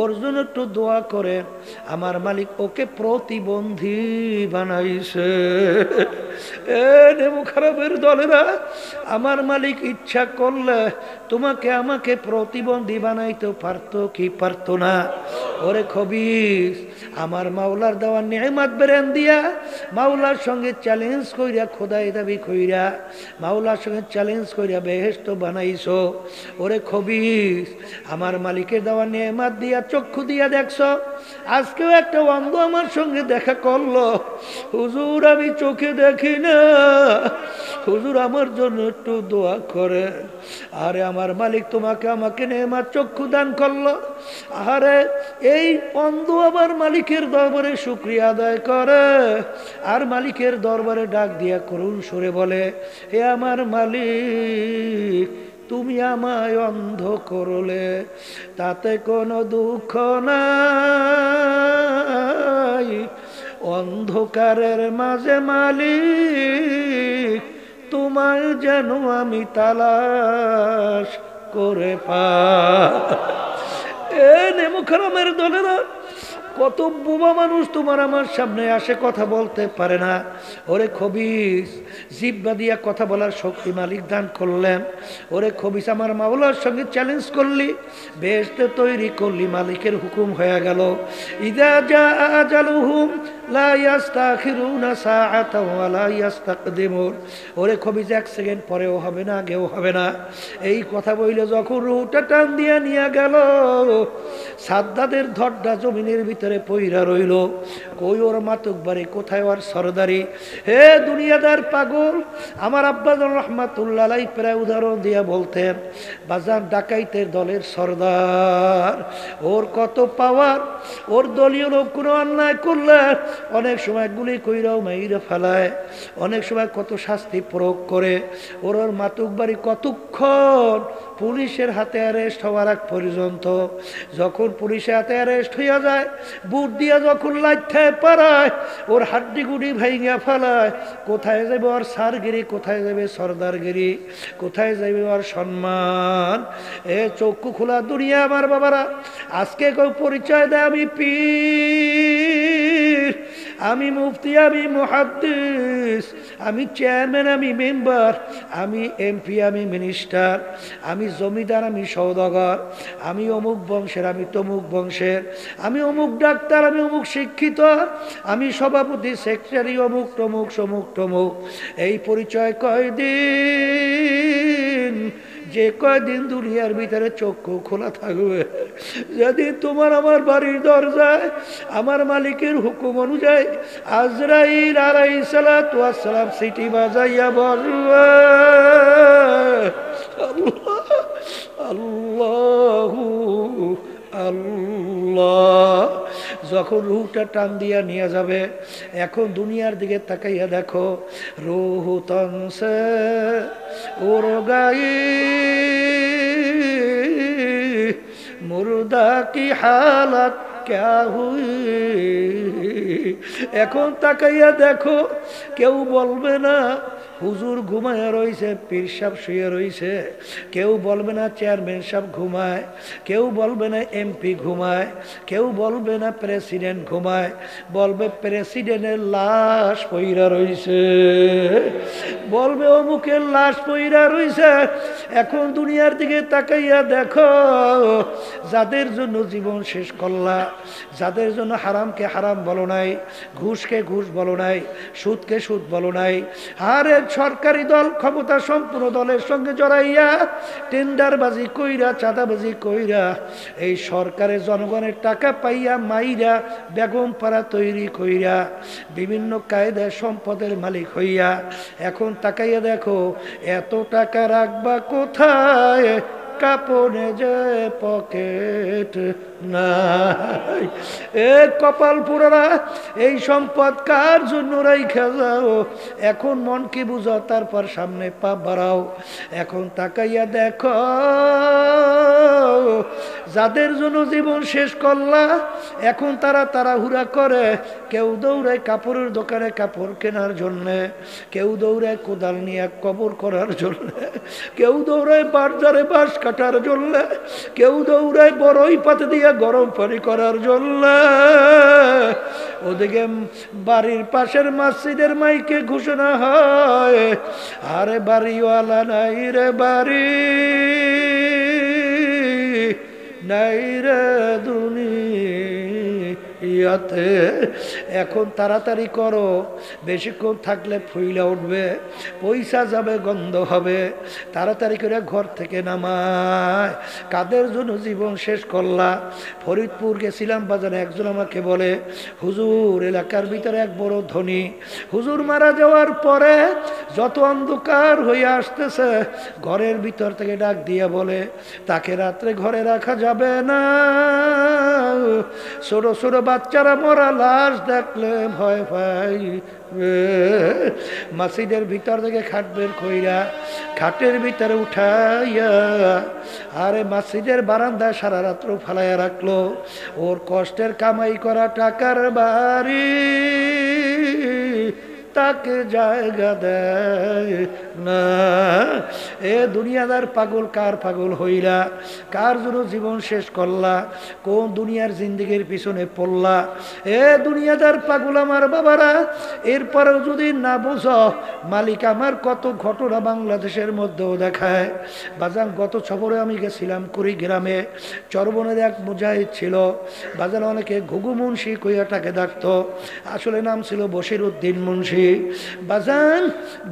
ওর জন্য একটু দোয়া করে, আমার মালিক ওকে প্রতিবন্ধী বানাইছে। এ নেমু খারাপের দলেরা, আমার মালিক ইচ্ছা করলে তোমাকে আমাকে প্রতিবন্ধী বানাইতে পারতো কি পারতো না? ও ওরে খবিস, আমার মাওলার দেওয়া নেয়ামত বেরেন দিয়া মাওলার সঙ্গে চ্যালেঞ্জ কইরা খোদাই দাবি কইরা মাওলার সঙ্গে চ্যালেঞ্জ কইরা বেহেশত বানাইছো। ওরে খবিস, আমার মালিকের দেওয়া নেয়ামত দিয়া চক্ষু দিয়া দেখছো। আজকেও একটা অন্ধ আমার সঙ্গে দেখা করলো, হুজুর আমি চোখে দেখি না, হুজুর আমার জন্য একটু দোয়া করে। আরে আমার মালিক তোমাকে আমাকে নেয়ামত চক্ষু দান করলো। আরে এই অন্ধ আবার মালিকের দরবারে শুকরিয়া আদায় করে আর মালিকের দরবারে ডাক দিয়া করুণ সুরে বলে, হে আমার মালিক, তুমি আমায় অন্ধ করলে, তাতে কোনো দুঃখ নাই। অন্ধকারের মাঝে মালিক তোমায় যেন আমি তালাশ করে পাই। এ নেমুখারামের দলেরা, কত বোবা মানুষ তোমার আমার সামনে আসে, কথা বলতে পারে না। ওরে খবিস, জিহ্বা দিয়া কথা বলার শক্তি মালিক দান করলেন। ওরে খবিস, আমার মাওলার সঙ্গে চ্যালেঞ্জ করলি, বেহেশতে তৈরি করলি, মালিকের হুকুম হয়ে গেল। ইযা জা আজালুহুম লা ইস্তাখিরুনা সাআতাও ওয়া লা ইস্তাকদিমুন। ওরে খবিস, এক সেকেন্ড পরেও হবে না, আগেও হবে না। এই কথা বইলে যখন রুহটা টান দিয়া নিয়ে গেল, সাদ্দাদের ধড্ডা জমিনের ভিতরে পইরা রইল। কই ওর মাতুক বাড়ি, কোথায় ওর সরদারি? হে দুনিয়াদার পাগল, আমার আব্বাজান রহমাতুল্লাহ আলাইহি প্রায় উদাহরণ দিয়া বলতেন, বাজার ডাকাইতের দলের সরদার, ওর কত পাওয়ার। ওর দলীয় লোক কোনো অন্যায় করলে অনেক সময় গুলি কইরাও মাইরা ফেলায়, অনেক সময় কত শাস্তি প্রয়োগ করে। ওর মাতুক বাড়ি কতক্ষণ পুলিশের হাতে অ্যারেস্ট হওয়ার আগ পর্যন্ত। যখন পুলিশের হাতে অ্যারেস্ট হইয়া যায়, বুট দিয়া যখন লাইথায় পারায়, ওর হাড্ডি গুডি ভাইঙ্গা ফেলায়, কোথায় যাবে ওর সারগিরি, কোথায় যাবে সর্দারগিরি, কোথায় যাবে ওর সম্মান? এ চক্ষু খোলা দুনিয়া আমার বাবারা। আজকে কেউ পরিচয় দেয় আমি পীর, আমি মুফতি, আমি মুহাদ্দিস, আমি চেয়ারম্যান, আমি মেম্বার, আমি এমপি, আমি মিনিস্টার, আমি জমিদার, আমি সওদাগর, আমি অমুক বংশের, আমি তমুক বংশের, আমি অমুক ডাক্তার, আমি অমুক শিক্ষিত, আমি সভাপতি, সেক্রেটারি, অমুক তমুক সমুক তমুক। এই পরিচয় কয়দিন? যে কয়দিন দুনিয়ার ভিতরে চক্ষু খোলা থাকবে। যদি তোমার আমার বাড়ির দরজায় আমার মালিকের হুকুম অনুযায়ী আজরাইল আলাইহিস সালাতু ওয়াস সালাম সিটি বাজাইয়া বলবে, আল্লাহু আল্লাহ, যখন রুহটা টান দিয়া নিয়ে যাবে, এখন দুনিয়ার দিকে তাকাইয়া দেখো, রুহ তনসে ওর গাই মুর্দা কি হালত ক্যা হুই। এখন তাকাইয়া দেখো, কেউ বলবে না হুজুর ঘুমায় রইছে, পীর সাহেব শুয়ে রইছে, কেউ বলবে না চেয়ারম্যান সাহেব ঘুমায়, কেউ বলবে না এমপি ঘুমায়, কেউ বলবে না প্রেসিডেন্ট ঘুমায়, বলবে প্রেসিডেন্টের লাশ পইরা রইছে, বলবে অমুকের লাশ পইরা রইছে। এখন দুনিয়ার দিকে তাকাইয়া দেখো, যাদের জন্য জীবন শেষ করলা, যাদের জন্য হারামকে হারাম বলো নাই, ঘুষকে ঘুষ বলো নাই, সুদকে সুদ বলো নাই, আর সরকারি দল ক্ষমতা সম্পূর্ণ দলের সঙ্গে জড়াইয়া টেন্ডারবাজি কইরা, চাঁদাবাজি কইরা, এই সরকারের জনগণের টাকা পাইয়া মাইরা বেগম পাড়া তৈরি কইরা বিভিন্ন কায়দায় সম্পদের মালিক হইয়া, এখন তাকাইয়া দেখো এত টাকা রাখবা কোথায়? কাপড়ে যে পকেট নাই। এ কপাল পুরারা, এই সম্পদ কার জন্য রাইখা যাও? এখন মনকে বুঝাও, তারপর সামনে পা বাড়াও। এখন তাকাইয়া দেখো, যাদের জন্য জীবন শেষ করলা, এখন তারা তাড়াহুড়া করে, কেউ দৌড়ায় কাপড়ের দোকানে কাপড় কেনার জন্যে, কেউ দৌড়ায় কোদাল নিয়ে কবর করার জন্যে, কেউ দৌড়ায় বাজারে বাঁশ কাটার জন্য, কেউ দৌড়ায় বড়ই পাতে দিয়ে গরম পানি করার জন্য। ওদিকে বাড়ির পাশের মসজিদের মাইকে ঘোষণা হয়, আরে বাড়িওয়ালা নাই রে বাড়ি, নাই রে দুনিয়াতে। এখন তাড়াতাড়ি করো, বেশিক্ষণ থাকলে ফুইলা উঠবে, পয়সা যাবে, গন্ধ হবে। তাড়াতাড়ি করে ঘর থেকে নামায়। কাদের জন্য জীবন শেষ করলা? ফরিদপুর গেছিলাম বাজারে, একজন আমাকে বলে, হুজুর এলাকার ভিতরে এক বড় ধনী হুজুর মারা যাওয়ার পরে যত অন্ধকার হয়ে আসতেছে, ঘরের ভিতর থেকে ডাক দিয়ে বলে, তাকে রাত্রে ঘরে রাখা যাবে না, ছোট ছোট বাচ্চারা মরা লাশ দেখলে ভয় পাই। মসজিদের ভিতর থেকে খাট বের কইরা খাটের ভিতরে উঠাইয়া আরে মসজিদের বারান্দায় সারা রাত্র ফালাইয়া রাখলো। ওর কষ্টের কামাই করা টাকার বাড়ি তাকে জায়গা দেয় না। এ দুনিয়াদার পাগল, কার পাগল হইলা? কার জন্য জীবন শেষ করলা? কোন দুনিয়ার জিন্দেগির পিছনে পড়লা? এ দুনিয়াদার পাগল আমার বাবারা, এরপরেও যদি না বুঝো, মালিক আমার কত ঘটনা বাংলাদেশের মধ্যেও দেখায়। বাজান গত সফরে আমি গেছিলাম কুড়িগ্রামে, চরবনের এক মুজাহিদ ছিল। বাজান অনেকে ঘুঘু মুন্সি কইয়াটাকে ডাকতো, আসলে নাম ছিল বশির উদ্দিন মুন্সি। বাজান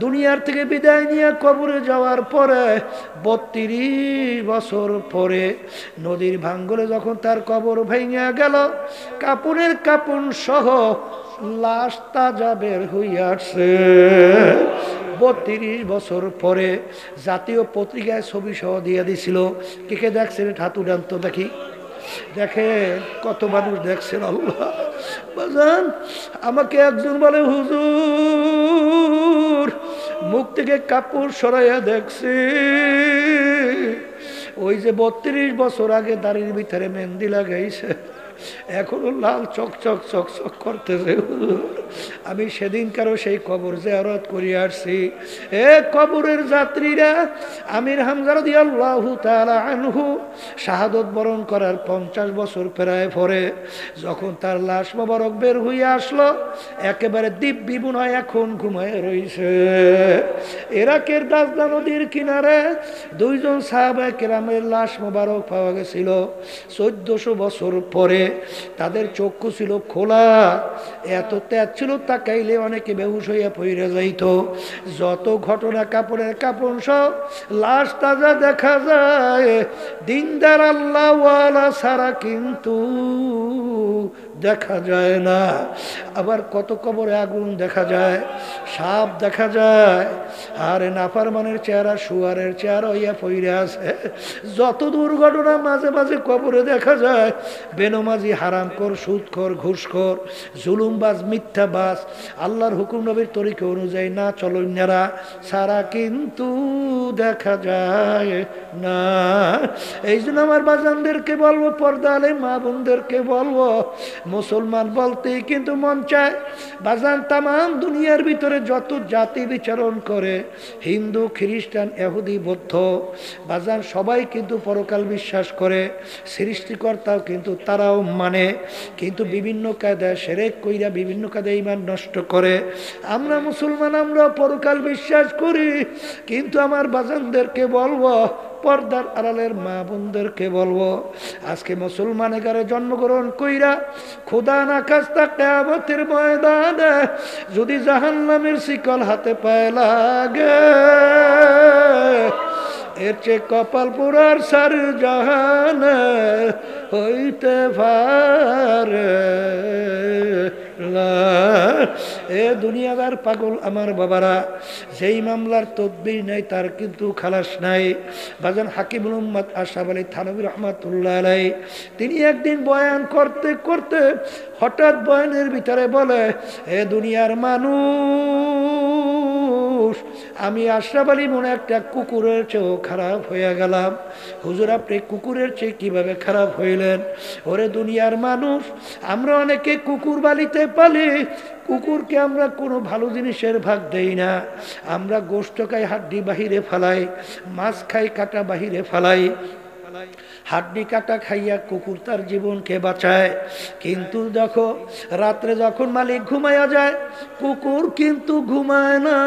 দুনিয়ার থেকে বিদায় নিয়ে কবরে যাওয়ার পরে 32 বছর পরে নদীর ভাঙ্গলে যখন তার কবর ভেঙে গেল, কাপড়ের কাপড় সহ লাশ তাজা বের হইয়া আসছে। 32 বছর পরে জাতীয় পত্রিকায় ছবি সহ দিয়ে দিছিল। কে কে দেখছেন হাত উঠান তো দেখি। দেখে কত মানুষ দেখছেন আল্লাহ। বাজান আমাকে একজন বলে, হুজুর মুখ থেকে কাপড় সরাইয়া দেখছি, ওই যে 32 বছর আগে দাড়ির ভিতরে মেহেন্দি লাগাইছে এখনো লাল চকচক চকচক করতেছে। আমি সেদিন কারো সেই কবর জিয়ারত করে আসছি। এ কবরের যাত্রীরা, আমির হামজা রাদিয়াল্লাহু তাআলা আনহু শাহাদত বরণ করার 50 বছর প্রায় পরে যখন তার লাশ মোবারক বের হয়ে আসলো, একেবারে দিব্যি বুনায় এখন ঘুমায় রইছে। ইরাকের দাজলা নদীর কিনারে 2 জন সাহাবায়ে কেরামের লাশ মোবারক পাওয়া গেছিল 1400 বছর পরে। তাদের চক্ষু ছিল খোলা, এত তেজ ছিল তাকাইলে অনেকে বেহুশ হইয়া পইরা যাইত। যত ঘটনা কাপড়ের কাপড় সব লাশ তাজা দেখা যায়। দিনদার আল্লাহওয়ালা ছাড়া কিন্তু দেখা যায় না। আবার কত কবরে আগুন দেখা যায়, সাপ দেখা যায়, আরে নাফরমানের চেহারা শুয়ারের চেহারা হইয়া পইরা আছে। যত দুর্ঘটনা মাঝে মাঝে কবরে দেখা যায়, বেনমাজি, হারামখোর, সুদখোর, ঘুষখোর, জুলুমবাজ, মিথ্যাবাজ, আল্লাহর হুকুম নবীর তরিকা অনুযায়ী না চলন্যারা সারা কিন্তু দেখা যায় না। এই জন্য আমার বাজানদেরকে বলবো, পর্দা আলে মা বোনদেরকে বলবো, মুসলমান বলতেই কিন্তু মন চায় বাজান তাম দুনিয়ার ভিতরে যত জাতি বিচরণ করে, হিন্দু, খ্রিস্টান, ইহুদি, বৌদ্ধ, বাজান সবাই কিন্তু পরকাল বিশ্বাস করে, সৃষ্টিকর্তাও কিন্তু তারাও মানে, কিন্তু বিভিন্ন কায়দায় শিরক কইরা বিভিন্ন কায়দায় ঈমান নষ্ট করে। আমরা মুসলমান, আমরা পরকাল বিশ্বাস করি, কিন্তু আমার বাজানদেরকে বলবো, পর্দার আড়ালের মা বোনদেরকে বলবো, আজকে মুসলমান ঘরে জন্মগ্রহণ কইরা খোদা না খাস্তা কিয়ামতের ময়দানে যদি জাহান্নামের শিকল হাতে পায়ে লাগে, এর চেয়ে কপাল পুরার সার জাহানে হইতে পারে না। এ দুনিয়াদার পাগল আমার বাবারা, যেই মামলার তদবির নাই তার কিন্তু খালাস নাই। বাজান হাকিমুল উম্মাত আশরাফ আলী থানভী রাহমাতুল্লাহ আলাইহি তিনি একদিন বয়ান করতে করতে হঠাৎ বয়ানের ভিতরে বলে, এ দুনিয়ার মানুষ, আমি আশরাফ আলী মনে একটা কুকুরের চেয়েও খারাপ হয়ে গেলাম। হুজুর আপনি কুকুরের চেয়ে কিভাবে খারাপ হইলেন? ওরে দুনিয়ার মানুষ, আমরা অনেকে কুকুর বালিতে পালি, কুকুরকে আমরা কোনো ভালো জিনিসের ভাগ দেই না। আমরা গোশত খাই, হাড্ডি বাহিরে ফালাই, মাছ খাই, কাটা বাহিরে ফালাই। হাড্ডি কাটা খাইয়া কুকুর তার জীবনকে বাঁচায়, কিন্তু দেখো রাত্রে যখন মালিক ঘুমাইয়া যায়, কুকুর কিন্তু ঘুমায় না,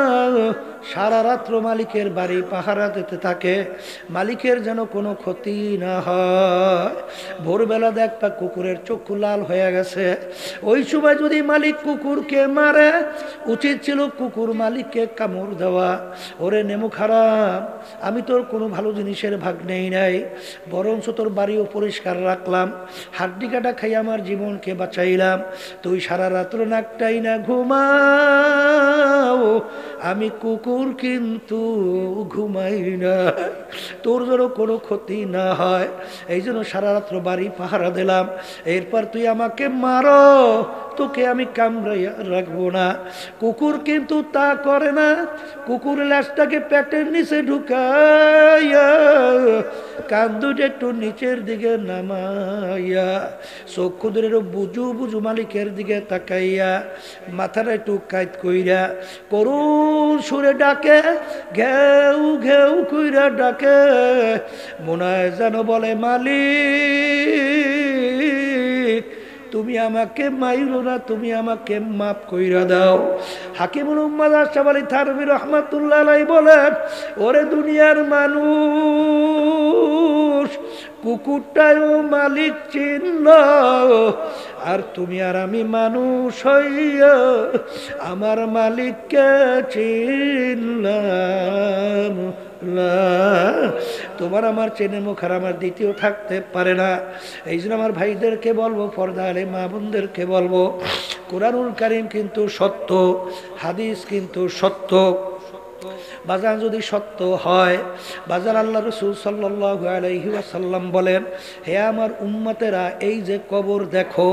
সারা রাত্র মালিকের বাড়ি পাহারা দিতে থাকে, মালিকের যেন কোনো ক্ষতি না হয়। ভোরবেলা দেখবা কুকুরের চক্ষু লাল হয়ে গেছে, ওই সময় যদি মালিক কুকুরকে মারে, উচিত ছিল কুকুর মালিককে কামড় দেওয়া। ওরে নেমু খারাপ, আমি তোর কোনো ভালো জিনিসের ভাগ নেই নাই, বরঞ্চ তোর বাড়িও পরিষ্কার রাখলাম, হাড্ডি কাটা খাই আমার জীবনকে বাঁচাইলাম, তুই সারা রাত্র নাকটাই না ঘুমাও, আমি কুকুর কিন্তু ঘুমাই না, তোর যেন কোনো ক্ষতি না হয়, এই জন্য সারা রাত্র বাড়ি পাহারা দিলাম। এরপর তুই আমাকে মারো, তোকে আমি কামড়াইয়া রাখবো না। কুকুর কিন্তু তা করে না, কুকুর লাশটাকে পেটের নিচে ঢুকাইয়া কান দুটো একটু নিচের দিকে নামাইয়া চক্ষু ধরে বুঝু বুঝু মালিকের দিকে তাকাইয়া মাথাটা একটু কাইত কইরা করুণ সুরে ডাকে, ঘেউ ঘেউ কইরা ডাকে, মনে হয় যেন বলে মালিক তুমি আমাকে মাইরো না, তুমি আমাকে মাফ কইরা দাও। হাকিমুল উম্মাদ আশরাফ আলী থানভী রাহমাতুল্লাহ আলাইহি বলেন, ওরে দুনিয়ার মানুষ, কুকুরটাও মালিক চিনল, আর তুমি আর আমি মানুষ হইয়া আমার মালিককে চিনলাম না। তোমার আমার চেনে মুখ আর আমার দ্বিতীয় থাকতে পারে না। এই জন্য আমার ভাইদেরকে বলবো, পর্দা আলে মা বোনদেরকে বলবো, কোরআনুল কারীম কিন্তু সত্য, হাদিস কিন্তু সত্য। বাজান যদি সত্য হয়, বাজার আল্লাহ রাসূল সাল্লাল্লাহু আলাইহি ওয়াসাল্লাম বলেন, হে আমার উম্মতেরা, এই যে কবর দেখো,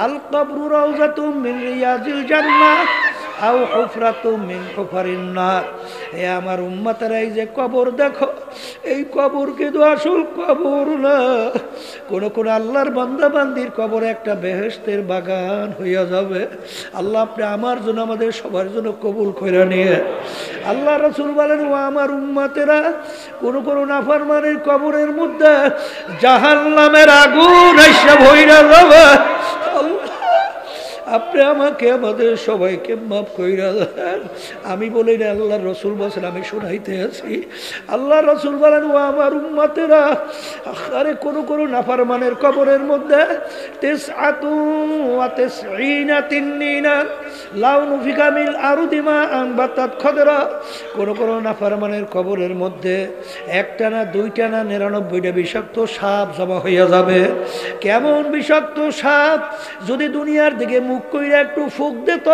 আল কবরু রাউযাতুম মিন রিয়াজিল জান্নাহ আও হুফরাতুম মিন হুফারিন নার। হে আমার উম্মতেরা, এই যে কবর দেখো, এই কবর কিন্তু আসল কবর না, কোন কোন আল্লাহর বান্দা বান্দির কবর একটা বেহেশতের বাগান হইয়া যাবে। আল্লাহ আপনি আমার জন্য, আমাদের সবার জন্য কবুল কইরা নিয়ে। আল্লাহ রাসূল বলেন, ও আমার উম্মতেরা, কোন কোন নাফরমানের কবরের মধ্যে জাহান্নামের আগুন এসে ভইরা যাবে। আপনি আমাকে, আমাদের সবাইকে মাফ কইরা দেন। আমি বলি না, আল্লাহ রসুল বলেন, আমি শোনাইতে আছি। আল্লাহ রসুল বলেন, ও আমার উম্মতেরা, আরে কোন কোন নাফরমানের কবরের মধ্যে তিসআতু ওয়া তিসঈনা তিন্নিনা লাউ নুফিকা মিল আরদি মা আনবাতাত খদরা। কোন কোন নাফরমানের কবরের মধ্যে একটা না, দুইটা না, 99টা বিষাক্ত সাপ জমা হইয়া যাবে। কেমন বিষাক্ত সাপ? যদি দুনিয়ার দিকে মুখ কইরা একটু ফুঁক দিত,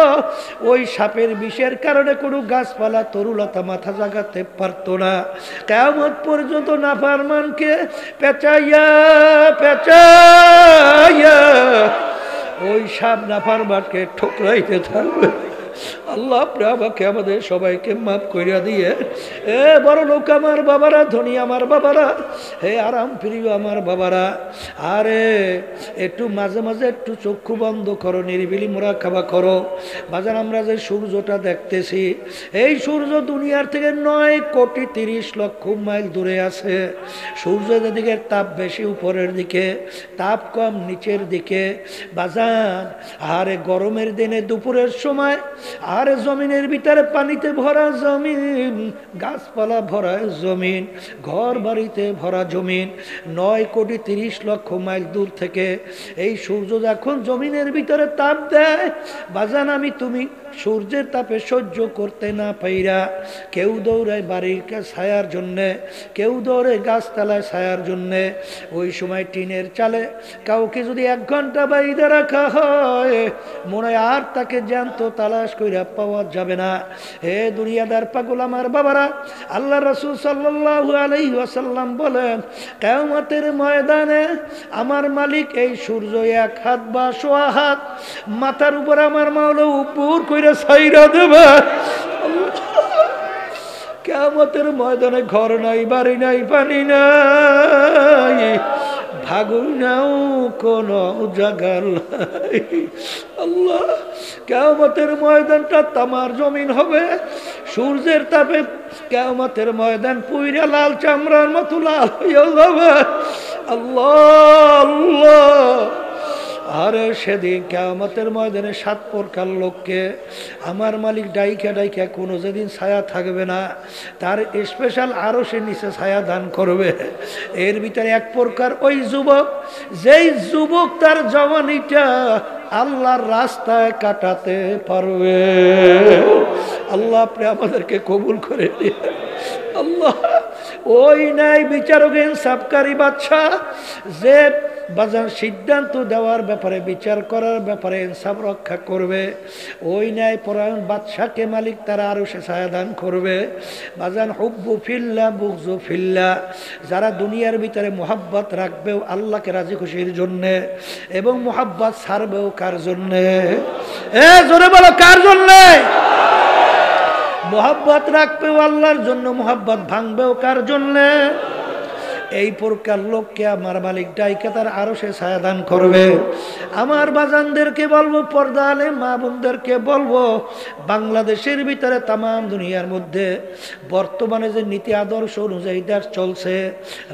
ওই সাপের বিষের কারণে কোনো গাছপালা তরুলতা মাথা জাগাতে পারতো না। কিয়ামত পর্যন্ত নাফরমানকে পেঁচাইয়া পেঁচাইয়া ওই সাপ নাফরমানকে ঠোকরাইতে থাকবে। আল্লাহ আপনি আমাকে, আমাদের সবাইকে মাফ কইরা দিয়ে। এ বড় লোক আমার বাবারা, ধনী আমার বাবারা, হে আরাম প্রিয় আমার বাবারা, আরে একটু মাঝে মাঝে একটু চক্ষু বন্ধ করো, নিরিবিলি মুরাকাবা করো। বাজার আমরা যে সূর্যটা দেখতেছি, এই সূর্য দুনিয়ার থেকে 9,30,00,000 মাইল দূরে আছে। সূর্য যেদিকে তাপ বেশি উপরের দিকে, তাপ কম নিচের দিকে। বাজান আরে গরমের দিনে দুপুরের সময় আর জমিনের ভিতরে পানিতে ভরা জমিন, গাছপালা ভরা জমিন, ঘর বাড়িতে ভরা জমিন, 9,30,00,000 মাইল দূর থেকে এই সূর্য যখন জমিনের ভিতরে তাপ দেয়, বাজান আমি তুমি সূর্যের তাপে সহ্য করতে না পাইরা কেউ দৌড়ায় বাড়ির ছায়ার জন্যে, কেউ দৌড়ে গাছতলায় ছায়ার জন্যে। ওই সময় টিনের চালে কাউকে যদি 1 ঘন্টা বাইরে রাখা হয়, মনে হয় আর তাকে জ্যান্ত তালাশ কইরা পাওয়া যাবে না। হে দুনিয়াদার পাগল আমার বাবারা, আল্লাহ রাসূল সাল্লাল্লাহু আলাইহি ওয়াসাল্লাম বলেন, কিয়ামতের ময়দানে আমার মালিক এই সূর্য 1 হাত বা 1.5 হাত মাথার উপর আমার মাওলা উপর কইরা ছাইরা দেবে। কিয়ামতের ময়দানে ঘর নাই, বাড়ি নাই, পানি নাই, ভাগুন নাও কোন জায়গা নাই। আল্লাহ, কিয়ামতের ময়দানটা তামার জমিন হবে, সূর্যের তাপে কিয়ামতের ময়দান পুইরা লাল চামড়ার মতো লাল হইয়া যাবে। আল্লাহ আল্লাহ আরে সেদিন কিয়ামতের ময়দানে 7 প্রকার লোককে আমার মালিক ডাইকা ডাইকা কোনো যেদিন ছায়া থাকবে না, তার স্পেশাল আরশের নিচে ছায়া দান করবে। এর ভিতরে এক প্রকার ওই যুবক, যেই যুবক তার জওয়ানিটা আল্লাহর রাস্তায় কাটাতে পারবে। আল্লাহ আপনি আমাদেরকে কবুল করে দিন আল্লাহ। ওই নাই বিচারক ইনসাফকারী বাদশাহ, যে বাজার সিদ্ধান্ত দেওয়ার ব্যাপারে, বিচার করার ব্যাপারে ইনসাফ রক্ষা করবে। ওই ন্যায় পরায়ণ বাদশাকে মালিক তারা আরো সে ছায়া দান করবে। বাজান হুব্বু ফিল্লাহ বুগজু ফিল্লাহ, যারা দুনিয়ার ভিতরে মোহাব্বত রাখবেও আল্লাহকে রাজি খুশির জন্যে, এবং মোহাব্বত ছাড়বেও কার জন্যে? জোরে বলো কার জন্যে? মোহাব্বত রাখবেও আল্লাহর জন্য, মোহাব্বত ভাঙবেও কার জন্যে? এই প্রকার লোককে আমার মালিক ডাইকা তার আরো সে ছায়া দান করবে। আমার বাজানদেরকে বলবো, পর্দা আলে মা বোনদেরকে বলবো, বাংলাদেশের ভিতরে তাম দুনিয়ার মধ্যে বর্তমানে যে নীতি আদর্শ অনুযায়ী দেশ চলছে,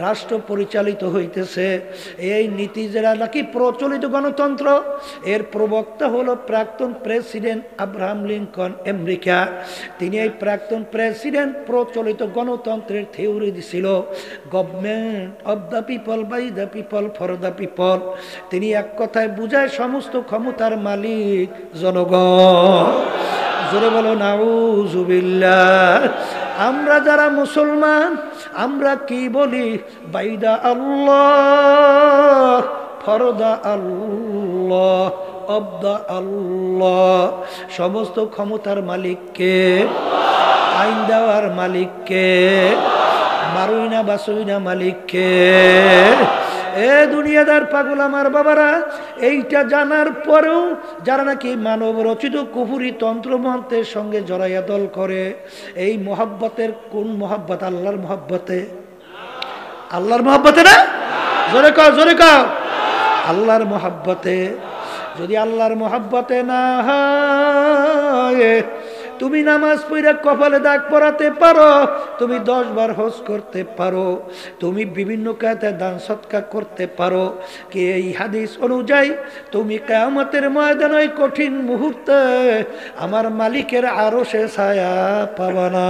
রাষ্ট্র পরিচালিত হইতেছে, এই নীতি যারা নাকি প্রচলিত গণতন্ত্র, এর প্রবক্তা হলো প্রাক্তন প্রেসিডেন্ট আব্রাহাম লিঙ্কন আমেরিকা। তিনি এই প্রাক্তন প্রেসিডেন্ট প্রচলিত গণতন্ত্রের থিওরি দিছিল, government of the people, by the people, for the people. তিনি এক কথায় বুঝায় সমস্ত ক্ষমতার মালিক জনগণ। জোরে বলো নাউজুবিল্লাহ। আমরা যারা মুসলমান, আমরা কি বলি? By the Allah, for the Allah, of the Allah. সমস্ত ক্ষমতার মালিককে, আইন দেওয়ার মালিককে, মারুইনা বাসুইনা মালিককে। এ দুনিয়াদার পাগল আমার বাবারা, এইটা জানার পরেও যারা নাকি মানব রচিত কুফুরি তন্ত্রমন্ত্রের সঙ্গে জড়াইয়া দল করে, এই মোহাব্বতের কোন মোহাব্বত? আল্লাহর মোহাব্বতে। আল্লাহর মোহাব্বতে না? জোরে কও, জোরে কও। আল্লাহর মোহাব্বতে। যদি আল্লাহর মোহাব্বতে না হয়, তুমি নামাজ পড়ে কপালে দাগ পরাতে পারো, তুমি 10 বার হজ করতে পারো, তুমি বিভিন্ন কাজে দান সৎকার করতে পারো, কি এই হাদিস অনুযায়ী তুমি কিয়ামতের ময়দানে ওই কঠিন মুহূর্তে আমার মালিকের আরশে ছায়া পাবা না।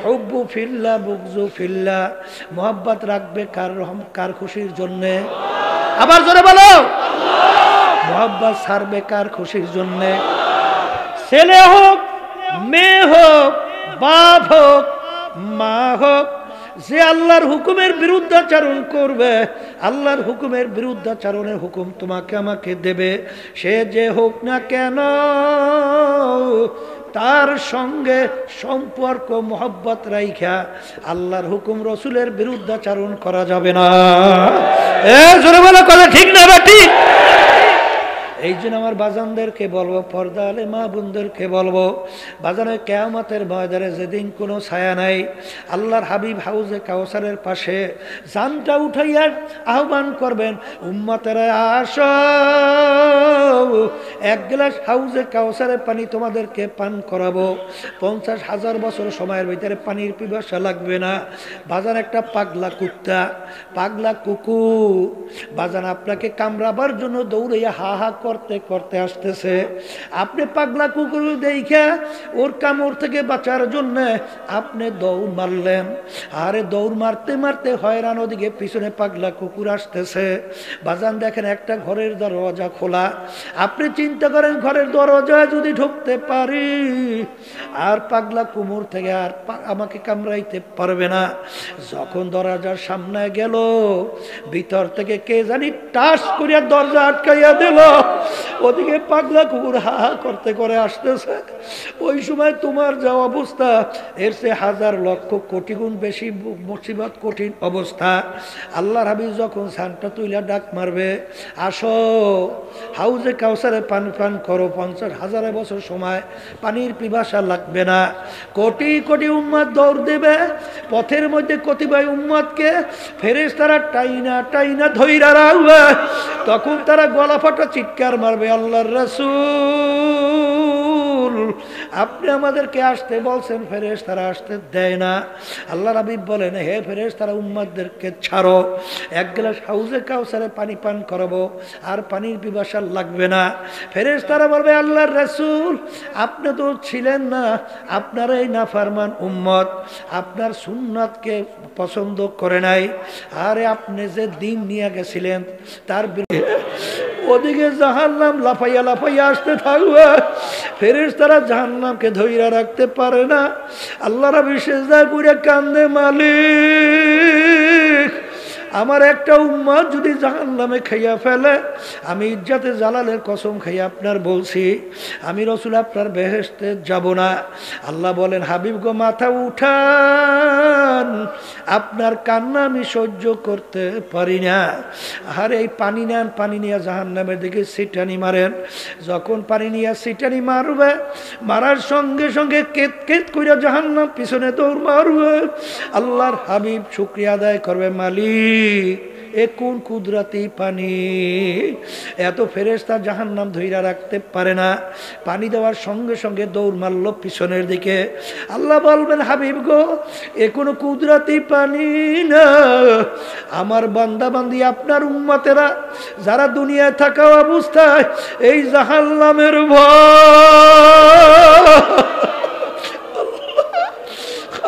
হুব্বু ফিল্লাহ বুগজু ফিল্লাহ, মোহাব্বত রাখবে কার খুশির জন্যে? আবার জোরে বলো। মোহাব্বত ছাড়বে কার খুশির জন্যে? ছেলে হোক, মেয়ে হোক, বাপ হোক, মা হোক, যে আল্লাহর হুকুমের বিরুদ্ধাচরণ করবে, আল্লাহর হুকুমের বিরুদ্ধাচরণের হুকুম তোমাকে আমাকে দেবে, সে যে হোক না কেন, তার সঙ্গে সম্পর্ক মোহব্বত রাইখা আল্লাহর হুকুম রসুলের বিরুদ্ধাচরণ করা যাবে না। জোরে বলা কথা ঠিক না? বা ঠিক? এই জন্য আমার বাজানদেরকে বলবো, পর্দা আলে মা বোনদেরকে বলবো, বাজানের কিয়ামতের ময়দানে যেদিন কোনো ছায়া নাই, আল্লাহর হাবিব হাউজে কাউসারের পাশে জানটা উঠাইয়া আহ্বান করবেন, উম্মতেরা আসো, এক গ্লাস হাউজে কাউসারের পানি তোমাদেরকে পান করাবো। 50,000 বছর সময়ের ভিতরে পানির পিপাসা লাগবে না। বাজান একটা পাগলা কুত্তা, পাগলা কুকুর বাজান আপনাকে কামড়াবার জন্য দৌড়াইয়া হা হা করতে করতে আসতেছে। আপনি পাগলা কুকুর দেখে ওর কামড় থেকে বাঁচার জন্য আপনি দৌড় মারলেন। আরে দৌড় মারতে মারতে হয়রান, ওদিকে পিছনে পাগলা কুকুর আসতেছে। বাজান দেখেন একটা ঘরের দরজা খোলা, আপনি চিন্তা করেন ঘরের দরজা যদি ঢুকতে পারি আর পাগলা কুমুর থেকে আর আমাকে কামড়াইতে পারবে না। যখন দরজার সামনে গেল, ভিতর থেকে কে জানি টাস করিয়া দরজা আটকাইয়া দিল। ওদিকে পাগলা কুকুর হা হা করতে করে আসতেছে। ওই সময় তোমার যা অবস্থা, এর সে 1000 লক্ষ কোটি গুণ বেশি মুসিবত, কঠিন অবস্থা। আল্লাহর হাবিব যখন সানটা তুইলা ডাক মারবে, আসো হাউজে কাউসারে পান পান করো, 50,000 বছর সময় পানির পিপাসা লাগবে না। কোটি কোটি উম্মত দৌড় দেবে। পথের মধ্যে কতিপয় উম্মতকে ফেরেশতারা টাইনা টাইনা ধইরা রাখবে। তখন তারা গলা ফাটা চিৎকার মারবে, আল্লাহর রাসূল আপনি আমাদেরকে আসতে বলছেন, ফেরেশতারা আসতে দেয় না। আল্লাহ হাবিব বলেন, হে ফেরেশতারা, উম্মতদেরকে ছাড়ো, এক গ্লাস হাউজে কাউসারে পানি পান করাবো, আর পানির পিপাসা লাগবে না। ফেরেশতারা বলবে, আল্লাহর রাসূল, আপনি তো ছিলেন না, আপনার এই নাফরমান উম্মত আপনার সুন্নাতকে পছন্দ করে নাই, আরে আপনি যে দিন নিয়ে গেছিলেন তার ওদিকে জাহান্নাম লাফাইয়া লাফাইয়া আসতে থাকবে। ফেরেশতারা জাহান্নামকে ধইরা রাখতে পারে না। আল্লাহ রাব্বি সিজদা করে কান্দে, মালিক, আমার একটা উম্মত যদি জাহান্নামে খাইয়া ফেলে, আমি ইজ্জতে জালালের কসম খাইয়া আপনার বলছি, আমি রাসূল আপনার বেহেশতে যাব না। আল্লাহ বলেন, হাবিব গো, মাথা উঠান, আপনার কান্না আমি সহ্য করতে পারি না। আর এই পানি নেন, পানি নিয়ে জাহান্নামের দিকে ছিটানি মারেন। যখন পানি নিয়ে ছিটানি মারবে, মারার সঙ্গে সঙ্গে কেত কেত কইরা জাহান্নাম পিছনে দৌড় মারবে। আল্লাহর হাবিব শুকরিয়া আদায় করবে, মালিক, এ কোন কুদরতি পানি, এত ফেরেশতা জাহান্নাম ধইরা রাখতে পারে না। পানি দেওয়ার সঙ্গে সঙ্গে দৌড় মারল পিছনের দিকে। আল্লাহ বলবেন, হাবিব গো, এ কোনো কুদরতি পানি না, আমার বান্দা বান্দি আপনার উম্মতেরা যারা দুনিয়ায় থাকা অবস্থায় এই জাহান্নামের ভয়,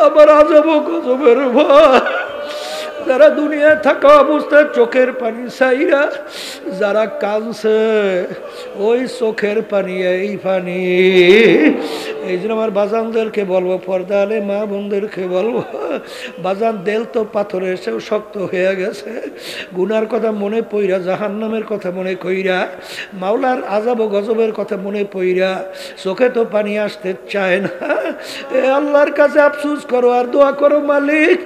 আবার আযাব গজবের ভয়, যারা দুনিয়ায় থাকা অবস্থায় চোখের পানি ছাইরা যারা কাঁদছে, ওই চোখের পানি, এই পানি। এই জন্য আমার বাজানদেরকে বলবো, পর্দা আলে মা বোনদেরকে বলবো, বাজান, দেল তো পাথরে এসেও শক্ত হয়ে গেছে। গুনার কথা মনে পইরা, জাহান্নামের কথা মনে কইরা, মাওলার আযাব ও গজবের কথা মনে পইরা চোখে তো পানি আসতে চায় না। এ আল্লাহর কাছে আফসোস করো আর দোয়া করো, মালিক,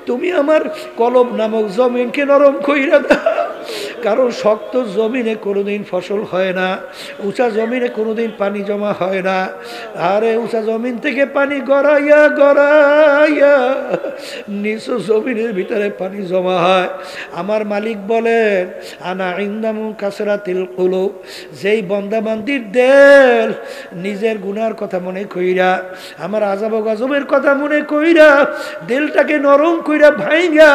তুমি আমার কলব নামক জমিনকে নরম কইরা দাও। কারণ শক্ত জমিনে কোনোদিন ফসল হয় না, উঁচা জমিনে কোনোদিন পানি জমা হয় না। আরে উঁচা জমিন থেকে পানি গড়াইয়া গড়াইয়া নিচু জমিনের ভিতরে পানি জমা হয়। আমার মালিক বলেন, আনা ইনদামু কাসরাতিল কুলুব, যেই বান্দাবান্দির দিল নিজের গুনার কথা মনে কইরা, আমার আযাব ও গজবের কথা মনে কইরা, দিলটাকে নরম কইরা ভাইঙ্গা,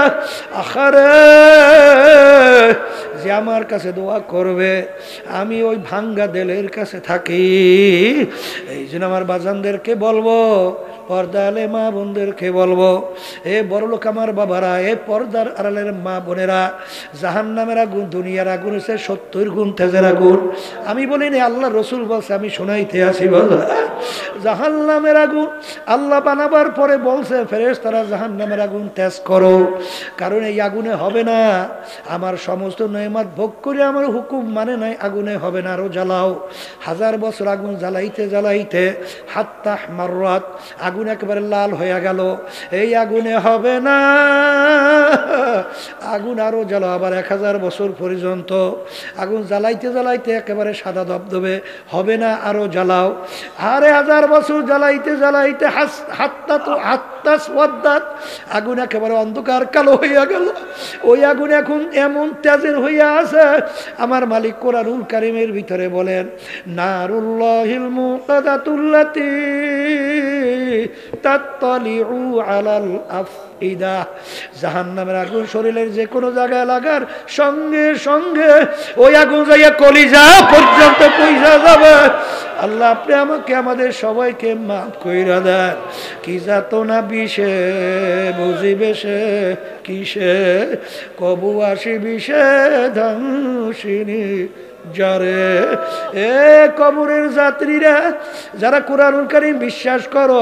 আখারে যে আমার কাছে দোয়া করবে, আমি ওই ভাঙ্গা দিলের কাছে থাকি। এই জন্য আমার বাজানদেরকে বলবো, পর্দা আলে মা বোনদেরকে বলবো, এ বড়লোক আমার বাবারা, এ পর্দার আড়ালের মা বোনেরা, জাহান্নামের আগুন দুনিয়ার আগুন হচ্ছে 70 গুণ তেজের আগুন। আমি বলিনি, আল্লাহ রসুল বলছে, আমি শোনাইতে আসি। বল, জাহান্নামের আগুন আল্লাহ বানাবার পরে বলছে, ফেরেশতারা জাহান্নামের আগুন তেজ করো, কারণ এই আগুনে হবে না, আমার সমস্ত নেয়ামত ভোগ করে আমার হুকুম মানে নাই, আগুনে হবে না, আরো জ্বালাও। 1000 বছর আগুন জ্বালাইতে জ্বালাইতে হাত্তা মাররাত, আগুন একেবারে লাল হয়ে গেল, এই আগুনে হবে না, আগুন আরো জ্বালাও। আবার 1000 বছর পর্যন্ত আগুন জ্বালাইতে জ্বালাইতে একেবারে সাদা ধবধবে, হবে না, আরো জ্বালাও। আরে 1000 বছর জ্বালাইতে জ্বালাইতে আগুন একেবারে অন্ধকার কালো হইয়া গেল। ওই আগুন এখন এমন তেজের হইয়া আছে, আমার মালিক কোরআনুল কারীমের ভিতরে বলেন, নারুল্লাহিল মুকাদাতুল্লাতী তাত্তালিউ আলাল আফইদা, জাহান্নামের আগুন শরীরের যে কোনো জায়গায় লাগার সঙ্গে সঙ্গে ওই আগুন যাইয়া কলিজা পর্যন্ত পৌঁছা যাবে। আল্লাহ, আপনি আমাকে আমাদের সবাইকে মাফ কইরা দেন। কি যাতনা বিষে বুঝিবে সে কিসে, কবু আসি বিষে ধ্বংসিনী যারে। এ কবরের যাত্রীরা, যারা কোরআনুল কারীম বিশ্বাস করো,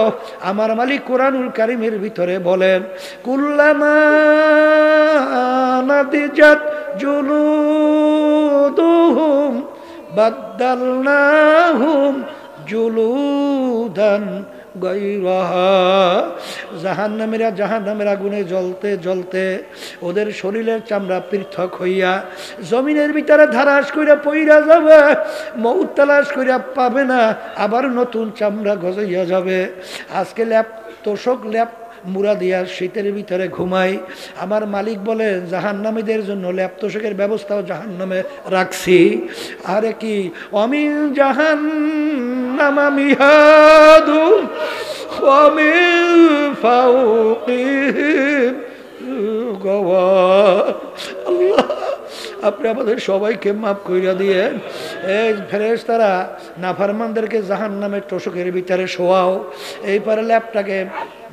আমার মালিক কোরআনুল কারীমের ভিতরে বলেন, কুল্লামা নাদিজাত জুলুদুহুম বাদদালনাহুম জুলুদান গায়রাহা, জাহান্নামের আগুনে জ্বলতে জ্বলতে ওদের শরীরের চামড়া পৃথক হইয়া জমিনের ভিতরে ধারাস কইরা পইরা যাবে, মউত তালাশ কইরা পাবে না, আবার নতুন চামড়া গজাইয়া যাবে। আজকে তোষক মুড়া দিয়া শীতের ভিতরে ঘুমাই। আমার মালিক বলেন, জাহান্নামীদের জন্য ল্যাপ তোষকের ব্যবস্থাও জাহান্নামে রাখছি। আরে কি, অমিন জাহান্ন জাহান্নামা মিহাদু ওয়া মিন ফাওকিহিম গাওয়াশ। আল্লাহ, আপনি আমাদের সবাইকে মাফ কইরা দিয়েন। এই ফেরেশতারা নাফরমানদেরকে জাহান্নামের তোষকের ভিতরে শোয়াও, এই পারে ল্যাপটাকে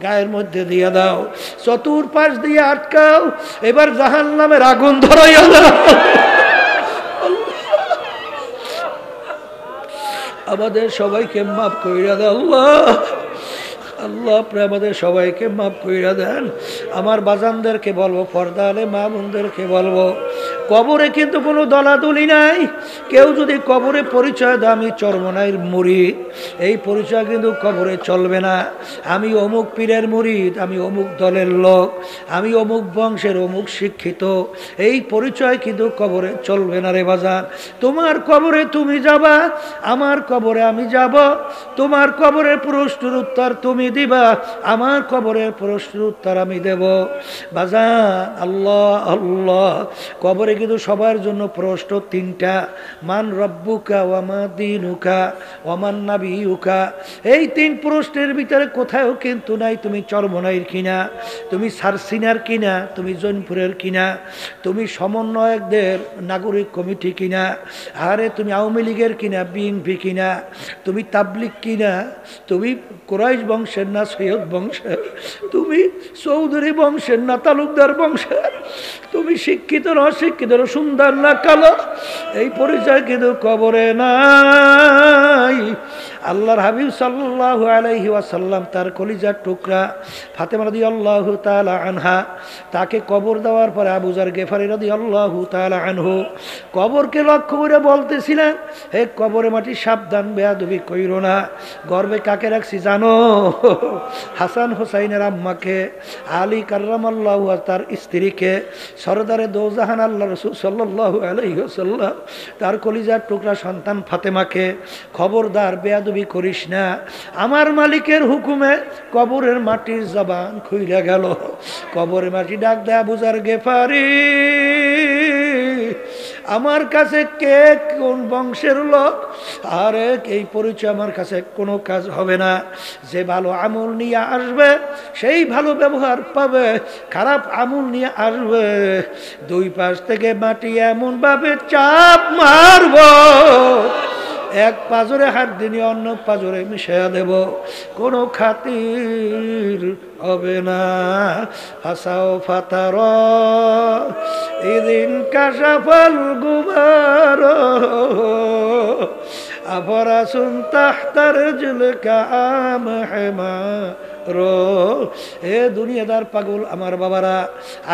গায়ের মধ্যে দিয়ে দাও, চতুর্পাশ দিয়ে আটকাও, এবার জাহান্নামের আগুন ধরাইয়া দাও। আমাদের সবাইকে মাফ কইরা দাও আল্লাহ। আল্লাহ, আপনি আমাদের সবাইকে মাফ কইরা দেন। আমার বাজানদেরকে বলবো, পর্দা আলে মা বোনদেরকে বলবো, কবরে কিন্তু কোনো দলাদলি নাই। কেউ যদি কবরে পরিচয় দেয় আমি চরমনাইয়ের মুরিদ, এই পরিচয় কিন্তু কবরে চলবে না। আমি অমুক পীরের মুরিদ, আমি অমুক দলের লোক, আমি অমুক বংশের অমুক শিক্ষিত, এই পরিচয় কিন্তু কবরে চলবে না রে বাজান। তোমার কবরে তুমি যাবা, আমার কবরে আমি যাব। তোমার কবরের প্রশ্নের উত্তর তুমি দিবা, আমার কবরের প্রশ্নের উত্তর আমি দেব বাজান। আল্লাহ আল্লাহ, কবরে কিন্তু সবার জন্য প্রশ্ন তিনটা, মান রব্বুকা ওয়া মা দীনুকা ওয়া মান নাবিয়ুকা। এই তিন প্রশ্নের ভিতরে কোথাও কিন্তু নাই তুমি চরমনাইয়ের কিনা, তুমি সারসিনার কিনা, তুমি জৈনপুরের কিনা, তুমি সমন্বয়কদের নাগরিক কমিটি কিনা, আরে তুমি আওয়ামী লীগের কিনা, বিএনপি কিনা, তুমি তাবলিগ কিনা, তুমি কুরাইশ বংশের না সৈয়দ বংশের, তুমি চৌধুরী বংশের না তালুকদার বংশের, তুমি শিক্ষিত না অশিক্ষিত, সুন্দর না কালো, এই পরিচয় কিন্তু কবরে নাই। আল্লাহর হাবিব সাল্লাল্লাহু আলাইহি ওয়াসাল্লাম তার কলিজার টুকরা ফাতেমা রাদিয়াল্লাহু তাআলা আনহা, তাকে কবর দেওয়ার পরে আবু যার গেফারি রাদিয়াল্লাহু তাআলা আনহু কবরকে লক্ষ্য করে বলতেছিলেন, হে কবরে মাটি সাবধান, বেয়াদবি কইরো না। গর্বে কাকে রাখছি জানো? হাসান হোসাইনের আম্মাকে, আলী কাররামাল্লাহু তার স্ত্রীকে, সরদারে দোজাহান আল্লাহ রাসূল সাল্লাল্লাহু আলাইহি ওয়াসাল্লাম তার কলিজার টুকরা সন্তান ফাতেমাকে। খবরদার, বেয়াদবি করিস না। আমার মালিকের হুকুমে কবরের মাটির জবান খুইলা গেল। কবরের মাটি ডাক দেয়া, আবু যার গেফারি, আমার কাছে কে কোন বংশের লোক, আরে এই পরিচয় আমার কাছে কোনো কাজ হবে না। যে ভালো আমল নিয়ে আসবে সেই ভালো ব্যবহার পাবে, খারাপ আমল নিয়ে আসবে দুই পাশ থেকে মাটি এমন ভাবে চাপ মারব, এক পাজরে হাত দিনে অন্য পাজরে মিশিয়ে দেব, কোনো খাতির হবে না। হাসাও ফাতার ইদিন কাশাফাল গুবার আফরাসুন তাহতার জুলকা আমহেমা রো। এ দুনিয়াদার পাগল আমার বাবারা,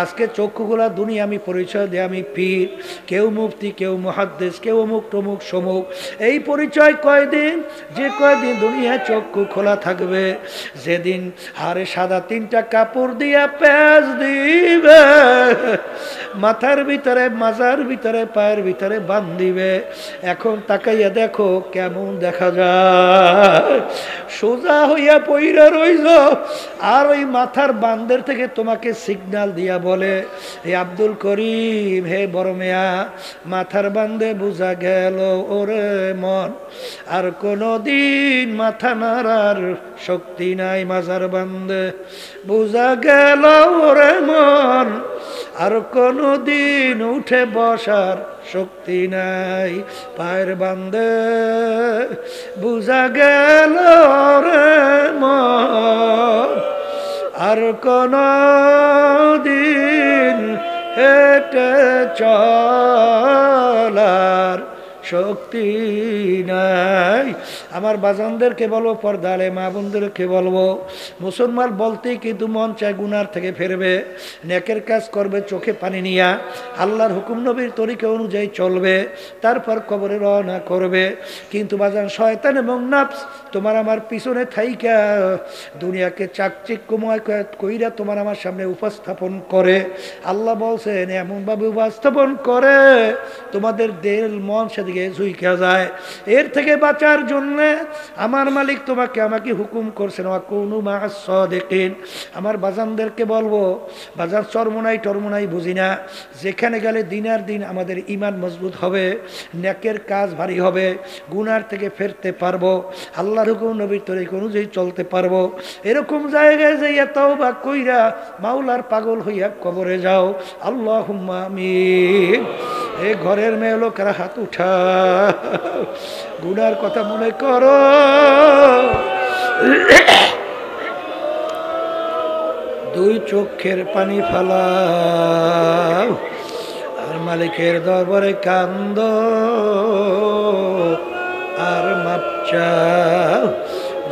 আজকে চক্ষুগুলা দুনিয়া আমি পরিচয় দেয় আমি পীর, কেউ মুফতি, কেউ মুহাদ্দিস, কেউ অমুক তমুক সমুক। এই পরিচয় কয়দিন? যে কয়দিন দুনিয়া চক্ষু খোলা থাকবে, যেদিন হারে সাদা তিনটা কাপড় দিয়া পেঁচ দিবে, মাথার ভিতরে, মাজার ভিতরে, পায়ের ভিতরে বান্ধিবে। এখন তাকাইয়া দেখো কেমন দেখা যায়। সোজা হইয়া পইরা রইল, আর ওই মাথার বান্দের থেকে তোমাকে সিগন্যাল দিয়া বলে, হে আব্দুল করিম, হে বড় মেয়া, মাথার বান্দে বুঝা গেল ওরে মন, আর কোনো দিন মাথা নাড়ার শক্তি নাই। মাজার বান্দে বুঝা গেল ওরে মন, আর কোনো দিন উঠে বসার শক্তি নাই। পায়ের বান্দে বুঝা গেল রে মন, আর কোন দিন হেঁটে চলার শক্তি নাই। আমার বাজানদেরকে বলবো, পর্দালে মা বোনদেরকে বলবো, মুসলমান বলতেই কিন্তু মন চায় গুনার থেকে ফেরবে, নেকের কাজ করবে, চোখে পানি নিয়া আল্লাহর হুকুম নবীর তরিকা অনুযায়ী চলবে, তারপর কবরে রওনা করবে। কিন্তু বাজান শয়তান এবং নাফস তোমার আমার পিছনে থাইকা দুনিয়াকে চাকচিক্যময় কইরা তোমার আমার সামনে উপস্থাপন করে। আল্লাহ বলছেন এমনভাবে উপস্থাপন করে তোমাদের দিল মন সেদিকে ঝুঁকা যায়। এর থেকে বাঁচার জন্য বলে আমার মালিক তোমাকে আমাকে হুকুম করছেন ওয়াকুনু মা'আস সাদিকিন। আমার বাজানদেরকে বলবো, বাজান চরমোনাই টরমোনাই বুঝি না, যেখানে গেলে দিনার দিন আমাদের ঈমান মজবুত হবে, নেকের কাজ ভারী হবে, গুনার থেকে ফিরতে পারবো, আল্লাহর হুকুম নবীর তরিকা অনুযায়ী চলতে পারবো, এরকম জায়গায় যাইয়া তওবা কইরা মাওলার পাগল হইয়া কবরে যাও। আল্লাহুম্মা আমিন। এই ঘরের মেয়ে লোকেরা হাত উঠা, গুনার কথা মনে করো, দুই চোখের পানি ফালাও, আর মালিকের দরবারে কান্দ আর মাপ চাও।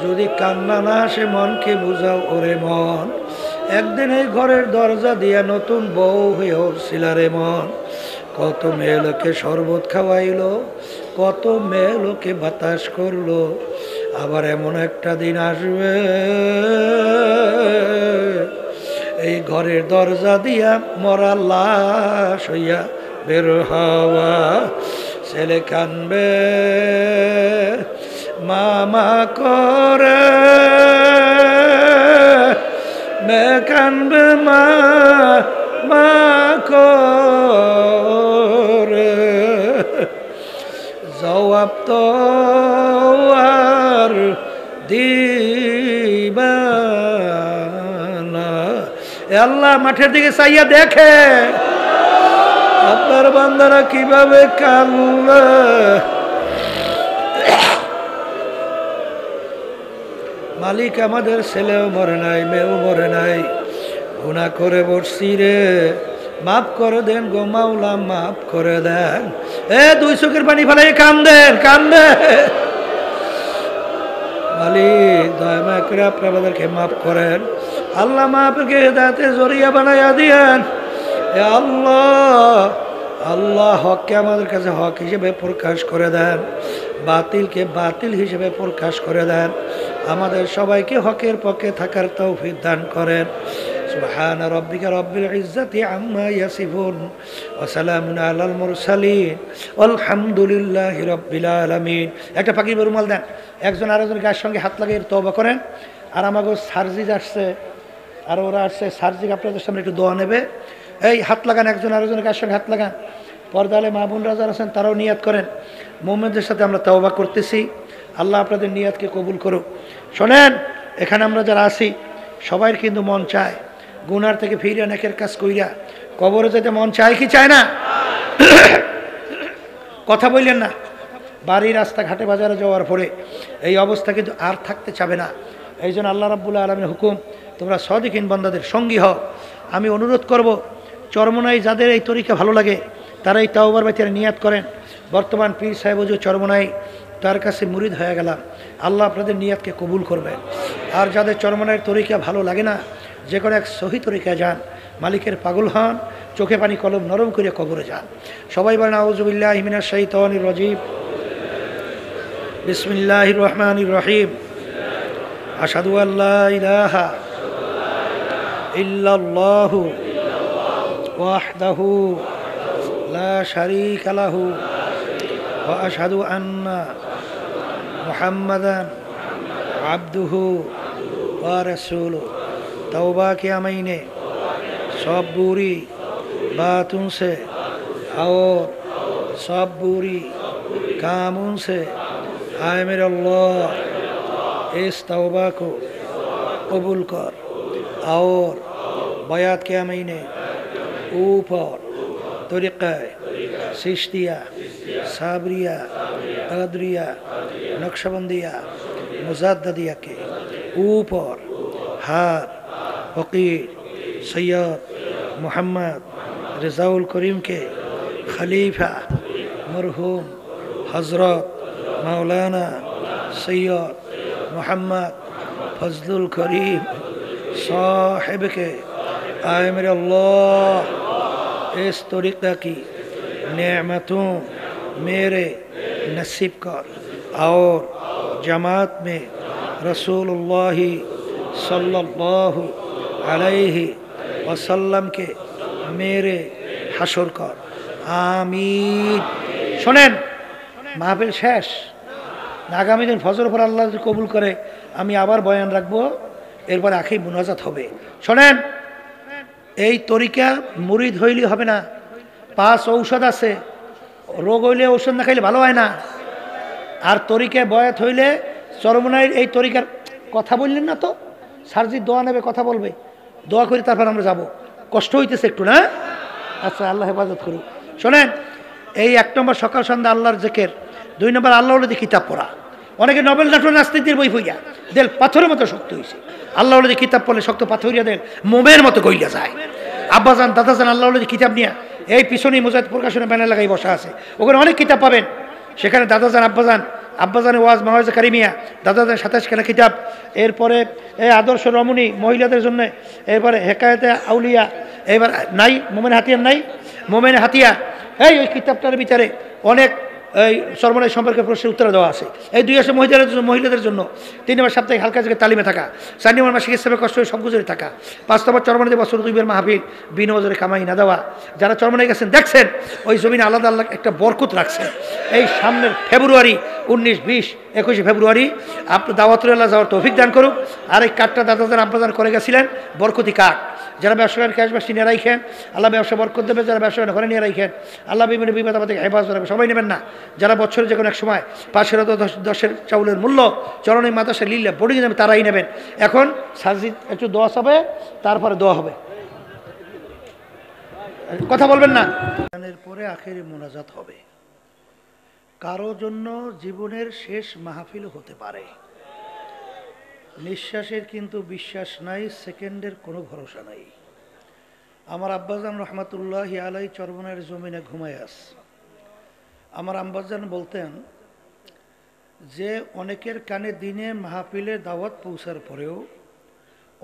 যদি কান্না না আসে মনকে বুঝাও, ওরে মন একদিন এই ঘরের দরজা দিয়া নতুন বউ হয়ে উঠছিল রে মন। কত মেয়ে লোকে শরবত খাওয়াইলো, কত মেয়ে লোকে বাতাস করলো, আবার এমন একটা দিন আসবে এই ঘরের দরজা দিয়া মরা লাশ হইয়া বের হওয়া। ছেলে কানবে মামা করে, মেয়ে কানবে মা মা করে, জবাব তো আর দিবা না। আল্লাহ মাঠের দিকে চাইয়া দেখে আপনার বান্দারা কিভাবে কান্দে। মালিক আমাদের ছেলেও মরে নাই, মেয়েও মরে নাই, গুনাহ করে বসছি রে, মাফ করে দেন গো মাওলা, মাফ করে দেন। দুই চোখের পানি ফেলাই কান্দেন, কান্দে। মালিক দয়া মায়া করে আপনাদেরকে মাফ করেন। আল্লাহ মাফকে হেদায়েতের জরিয়া বানাইয়া দিয়েন। আল্লাহ আল্লাহ হককে আমাদের কাছে হক হিসেবে প্রকাশ করে দেন, বাতিলকে বাতিল হিসেবে প্রকাশ করে দেন। আমাদের সবাইকে হকের পক্ষে থাকার তৌফিক দান করেন। সুবহান রাব্বিকা রাব্বিল ইজ্জাতি আম্মা ইয়াসিফুন ওয়া সালামুন আলাল মুরসালিন আলহামদুলিল্লাহি রাব্বিল আলামিন। একটা পাখি রুমাল দেন, একজন আরেকজনের গায়ের সঙ্গে হাত লাগিয়ে তওবা করেন। আর আমাকে সার্জিজ আসছে, আর ওরা আসছে সার্জিক আপনাদের সামনে একটু দোয়া নেবে। এই হাত লাগান, একজন আরেকজনের গায়ের সঙ্গে হাত লাগান। পর্দালে মা বোনরা যারা আছেন তারাও নিয়াত করেন। মুমিনদের সাথে আমরা তওবা করতেছি, আল্লাহ আপনাদের নিয়াতকে কবুল করুক। শোনেন, এখানে আমরা যারা আছি সবাই কিন্তু মন চায় গুনার থেকে ফিরে নেকের কাজ কইরা কবরে যেতে মন চায় কি চায় না? কথা বললেন না। বাড়ি রাস্তাঘাটে বাজারে যাওয়ার পরে এই অবস্থা কিন্তু আর থাকতে চাবে না। এই জন্য আল্লাহ রাব্বুল আলামিনের হুকুম, তোমরা সাদিকিন বান্দাদের সঙ্গী হও। আমি অনুরোধ করব, চরমোনাই যাদের এই তরিকা ভালো লাগে তারা এই তাওবার বাইতে নিয়াত করেন। বর্তমান পীর সাহেব হুজুর চরমোনাই, তার কাছে মুরিদ হয়ে গেলাম, আল্লাহ আপনাদের নিয়াতকে কবুল করবেন। আর যাদের চরমোনাইয়ের তরিকা ভালো লাগে না, যে কোনো এক সহি তরিকায় যান, মালিকের পাগল হন, চোখে পানি কলম নরম করে কবরে যান। সবাই বলেন আউযু বিল্লাহি মিনাশ শাইতানির রাজিম, বিসমিল্লাহির রহমানির রহিম, আশহাদু আল্লা ইলাহা ইল্লাল্লাহু ওয়াহদাহু লা শারীকা লাহু ওয়া আশহাদু আন্না মুহাম্মাদান আবদুহু ওয়া রাসূলুহু। तौबा किया मैंने सब बुरी बातों से और सब बुरी कामों से। आए मेरे अल्लाह इस तौबा को कबूल कर। और बयात किया मैंने ऊपर तरीक़ा सिश्तिया, साबरिया, कदरिया, नक्शबंदिया, मुजद्दिया के ऊपर हाथ फ़कीर सैयद मोहम्मद रज़ाउल करीम के खलीफा मरहूम हज़रत मौलाना सैयद मोहम्मद फजलुल करीम साहिब के आए मेरे अल्लाह इस तरीक़ा की नेमतों मेरे नसीब कर। और जमात में रसूलुल्लाह सल्लल्लाहु अलैहि वसल्लम के मेरे हशर कर। आमीन। শোনেন, মাহফিল শেষ, আগামী দিন ফজর পর আল্লাহ যদি কবুল করে আমি আবার বয়ান রাখবো, এরপর আখি মুনাজাত হবে। শোনেন, এই তরিকা মুরিদ হইলে হবে না, 5 ঔষধ আছে, রোগ হইলে ঔষধ না খাইলে ভালো হয় না। আর তরিকায় বয়াত হইলে চরমনাইয়ের এই তরিকার কথা বললেন না তো, সার্জি দোয়া নেবে, কথা বলবে, দোয়া করি তারপর আমরা যাব। কষ্ট হইতেছে একটু না? আচ্ছা, আল্লাহ হেফাজত করুক। শোনেন, এই 1 নম্বর সকাল সন্ধ্যা আল্লাহর জিকির, 2 নম্বর আল্লাহ ওলি কিতাব পড়া। অনেকে নবেল নাটক নাস্তিকদের বই হইয়া দেল পাথরের মতো শক্ত হয়েছে। আল্লাহ ওলি কিতাব পড়লে শক্ত পাথরিয়া দেল মোমের মতো গইয়া যায়। আব্বাজান দাদাজান আল্লাহ ওলি কিতাব নিয়ে এই পিছনেই মুজাহিদ প্রকাশনের ব্যানার লাগাই বসা আছে, ওখানে অনেক কিতাব পাবেন। সেখানে দাদাজান আব্বাজানের ওয়াজ মাওয়াজে কারিমিয়া, দাদাজান 27 খানা কিতাব, এরপরে এই আদর্শ রমণী মহিলাদের জন্য, এরপরে হেকায়েতে আউলিয়া, এবার নাই মোমেন হাতিয়ার, নাই মোমেন হাতিয়া, ওই কিতাবটার ভিতরে অনেক এই সর্বনাশ সম্পর্কে প্রশ্নের উত্তর দেওয়া আছে। এই 2 আসে মহিলাদের জন্য, 3 নম্বর সাপ্তাহিক হালকা জায়গায় তালিমে থাকা, 4 নম্বর মাসিক হিসাবে কষ্ট হয়ে সব গুজরে থাকা, 5 নম্বর চরমনাইতে বছর 2 বার মাহফিল, বিনা ওজরে কামাই না দেওয়া। যারা চরমনাই গেছেন দেখছেন ওই জমিনে আলাদা আল্লাহ একটা বরকত রাখছেন। এই সামনের ফেব্রুয়ারি 19, 20, 21 ফেব্রুয়ারি আপনি দাওয়াতুল্লাহ যাওয়ার তৌফিক দান করুক। আর এই কার্ডটা দাদাজান আব্বাজান করে গেছিলেন, বরকতি কার্ড। যারা ব্যবসায়ের ক্যাশ বাসী নিয়ে রাখেন, আল্লাহ ব্যবসা বরকত দেবে। যারা ব্যবসায়ের ঘরে নিয়ে রাখেন, আল্লাহ বিভিন্ন বিপদ আমাদের হেফাজত রাখবে। সবাই নেবেন না, যারা বছরে যে কোনো এক সময় 5 চাউলের মূল্য চরণী মাদ্রাসা লিল্লা বোর্ডিং যাবে তারাই নেবেন। এখন সার্জি একটু দোয়া হবে, তারপরে দোয়া হবে, কথা বলবেন না। পরে আখেরি মোনাজাত হবে। কারো জন্য জীবনের শেষ মাহফিল হতে পারে। নিঃশ্বাসের কিন্তু বিশ্বাস নাই, সেকেন্ডের কোনো ভরসা নাই। আমার আব্বাজান রহমাতুল্লাহি আলাই চরমনাইয়ের জমিনে ঘুমায় আছে। আমার আব্বাজান বলতেন যে অনেকের কানে দিনে মাহফিলে দাওয়াত পৌঁছার পরেও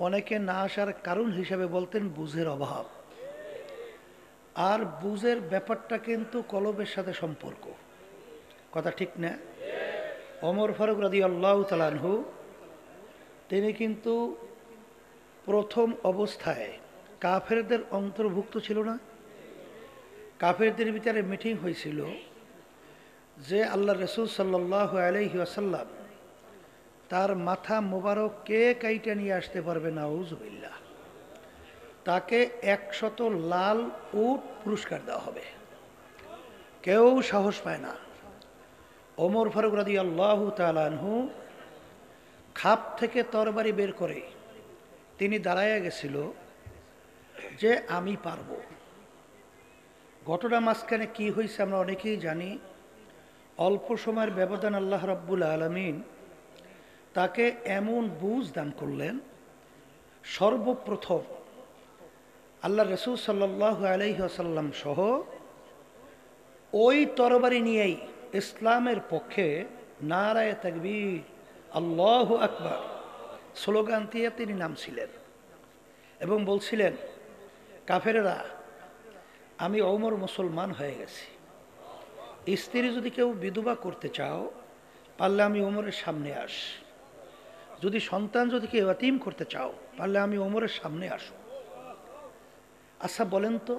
অনেকে না আসার কারণ হিসাবে বলতেন বুঝের অভাব। আর বুঝের ব্যাপারটা কিন্তু কলবের সাথে সম্পর্ক, কথা ঠিক না? ওমর ফারুক রাদিয়াল্লাহু তাআলা আনহু তিনি কিন্তু প্রথম অবস্থায় কাফেরদের অন্তর্ভুক্ত ছিল না। কাফেরদের ভিতরে মিটিং হয়েছিল যে আল্লাহ রসুল সাল্লাল্লাহু আলাইহি ওয়াসাল্লাম তার মাথা মোবারক কে কাইটা নিয়ে আসতে পারবে, নাউজুবিল্লাহ, তাকে 100 লাল উট পুরস্কার দেওয়া হবে। কেউ সাহস পায় না। ওমর ফারুক রাদিয়াল্লাহু তাআলা আনহু খাপ থেকে তরবারি বের করে তিনি দাঁড়াইয়া গেছিল যে আমি পারব। ঘটনা মাঝখানে কি হয়েছে আমরা অনেকেই জানি। অল্প সময়ের ব্যবধান আল্লাহ রাব্বুল আলামিন তাকে এমন বুঝ দান করলেন, সর্বপ্রথম আল্লাহ রসুল সাল্লাল্লাহু আলাইহি ওয়াসাল্লাম সহ ওই তরবারি নিয়েই ইসলামের পক্ষে নারায়ে তাকবীর, আল্লাহু আকবার স্লোগান দিয়ে তিনি নামছিলেন এবং বলছিলেন, কাফেরেরা, আমি ওমর মুসলমান হয়ে গেছি। স্ত্রী যদি কেউ বিধবা করতে চাও পারলে আমি ওমরের সামনে আস। যদি সন্তান যদি কেউ এতিম করতে চাও পারলে আমি ওমরের সামনে আসো। আচ্ছা বলেন তো,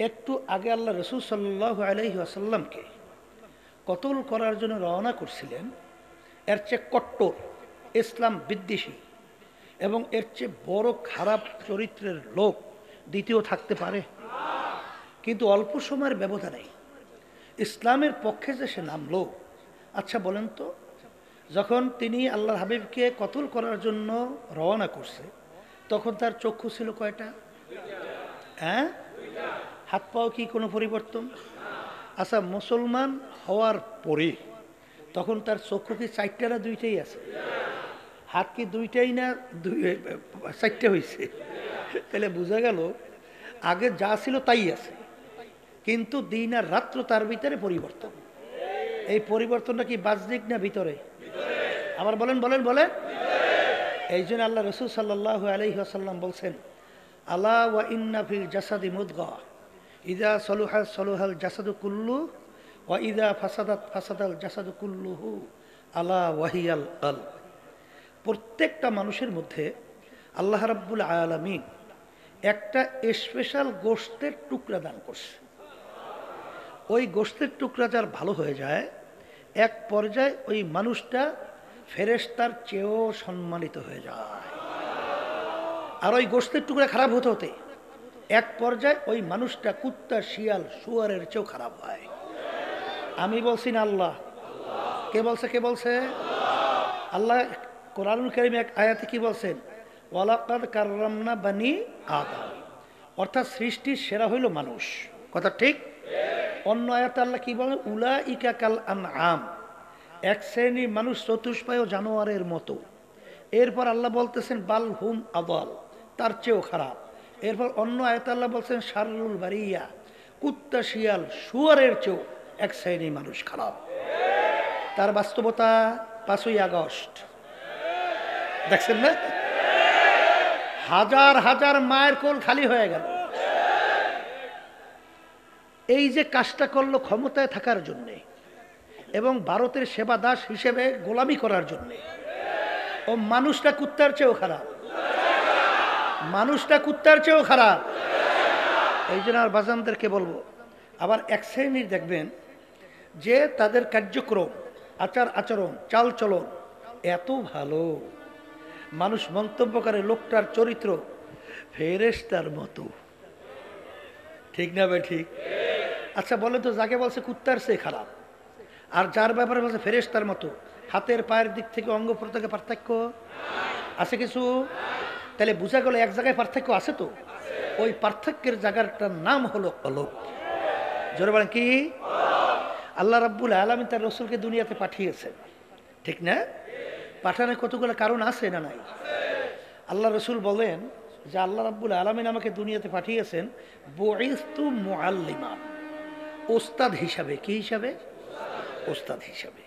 একটু আগে আল্লাহ রসুল সাল্লাল্লাহু আলাইহি ওয়াসাল্লামকে কতল করার জন্য রওনা করছিলেন, এর চেয়ে কট্টর ইসলাম বিদ্বেষী এবং এর চেয়ে বড় খারাপ চরিত্রের লোক দ্বিতীয় থাকতে পারে? কিন্তু অল্প সময়ের ব্যবধানে ইসলামের পক্ষে যে সে নামলো। আচ্ছা বলেন তো, যখন তিনি আল্লাহর হাবিবকে কতল করার জন্য রওনা করছে তখন তার চক্ষু ছিল কয়টা? হ্যাঁ, হাত পাও কি কোনো পরিবর্তন? আচ্ছা, মুসলমান হওয়ার পরে তখন তার চক্ষু কি 4টা না 2টাই আছে? হাত কি 2টাই না 4টে হয়েছে? তাহলে বোঝা গেল আগে যা ছিল তাই আছে, কিন্তু দিন আর রাত্র তার ভিতরে পরিবর্তন। এই পরিবর্তনটা কি বাহ্যিক না ভিতরে? আবার বলেন বলেন বলেন। এই জন্য আল্লাহ রসুল সাল্লাল্লাহু আলাইহি ওয়াসাল্লাম বলছেন, আলা ওয়া ইন্না ফিল জাসাদি মুদগা ইযা সলুহা সলুহাল জাসাদু কুল্লু ওয়া ইযা ফাসাদাত ফাসাদাল জাসাদু কুল্লুহু আলা ওয়াহিয়াল কলব। প্রত্যেকটা মানুষের মধ্যে আল্লাহ রাব্বুল আলামিন একটা স্পেশাল গোশতের টুকরা দান করছে। ওই গোশতের টুকরা যার ভালো হয়ে যায় এক পর্যায়ে ওই মানুষটা ফেরেশতার চেয়েও সম্মানিত হয়ে যায়। আর ওই গোশতের টুকরা খারাপ হতে হতে এক পর্যায়ে ওই মানুষটা কুত্তা, শিয়াল, শুয়ারের চেয়েও খারাপ হয়। আমি বলছি না আল্লাহ? কে বলছে? কে বলছে? আল্লাহ কোরআনুল কারীমে এক আয়াতে কি বলছেন? ওয়ালাকাদ কাররামনা বানি আদম, অর্থাৎ সৃষ্টির সেরা হইল মানুষ। কথা ঠিক? অন্য আয়াতে আল্লাহ কি বলেন? উলাইকা কাল আনআম, এক শ্রেণীর মানুষ চতুষ্পায় জানোয়ারের মতো। এরপর আল্লাহ বলতেছেন বাল হুম আদাল, তার চেয়েও খারাপ। এরপর অন্য আয়াতে আল্লাহ বলছেন শাররুল বারিয়া, কুত্তা, শিয়াল, শুয়ারের চেয়েও এক শ্রেণীর মানুষ খারাপ। তার বাস্তবতা 5ই আগস্ট দেখছেন না? হাজার হাজার মায়ের কোল খালি হয়ে গেল। এই যে কাজটা করলো ক্ষমতায় থাকার জন্যে এবং ভারতের সেবা দাস হিসেবে গোলামি করার জন্যে। ও মানুষটা কুত্তার চেয়েও খারাপ, মানুষটা কুত্তার চেয়েও খারাপ। এই জন্য আর বাজানদেরকে বলবো, আবার এক শ্রেণীর দেখবেন যে তাদের কার্যক্রম, আচার আচরণ, চাল চলন এত ভালো, মানুষ মন্তব্য করে লোকটার চরিত্র ফেরেশতার মতো। ঠিক না ভাই? ঠিক। আচ্ছা বলে তো, যাকে বলছে কুত্তার চেয়ে খারাপ আর যার ব্যাপারে বলছে ফেরেশতার মতো, হাতের পায়ের দিক থেকে অঙ্গ প্রত্যঙ্গে পার্থক্য আছে কিছু? তাহলে বোঝা গেল এক জায়গায় পার্থক্য আছে। তো ওই পার্থক্যের জায়গাটার নাম হলো কলব। জোরে বলেন কি? আল্লাহ রাব্বুল আলামিন তার রসুলকে দুনিয়াতে পাঠিয়েছেন, ঠিক না? পাঠানোর কতগুলো কারণ আছে না নাই? আল্লাহ রসুল বলেন যে আল্লাহ রাব্বুল আলামিন আমাকে দুনিয়াতে পাঠিয়েছেন বুইসতু মুআল্লিমান, ওস্তাদ হিসাবে। কি হিসাবে? ওস্তাদ হিসাবে।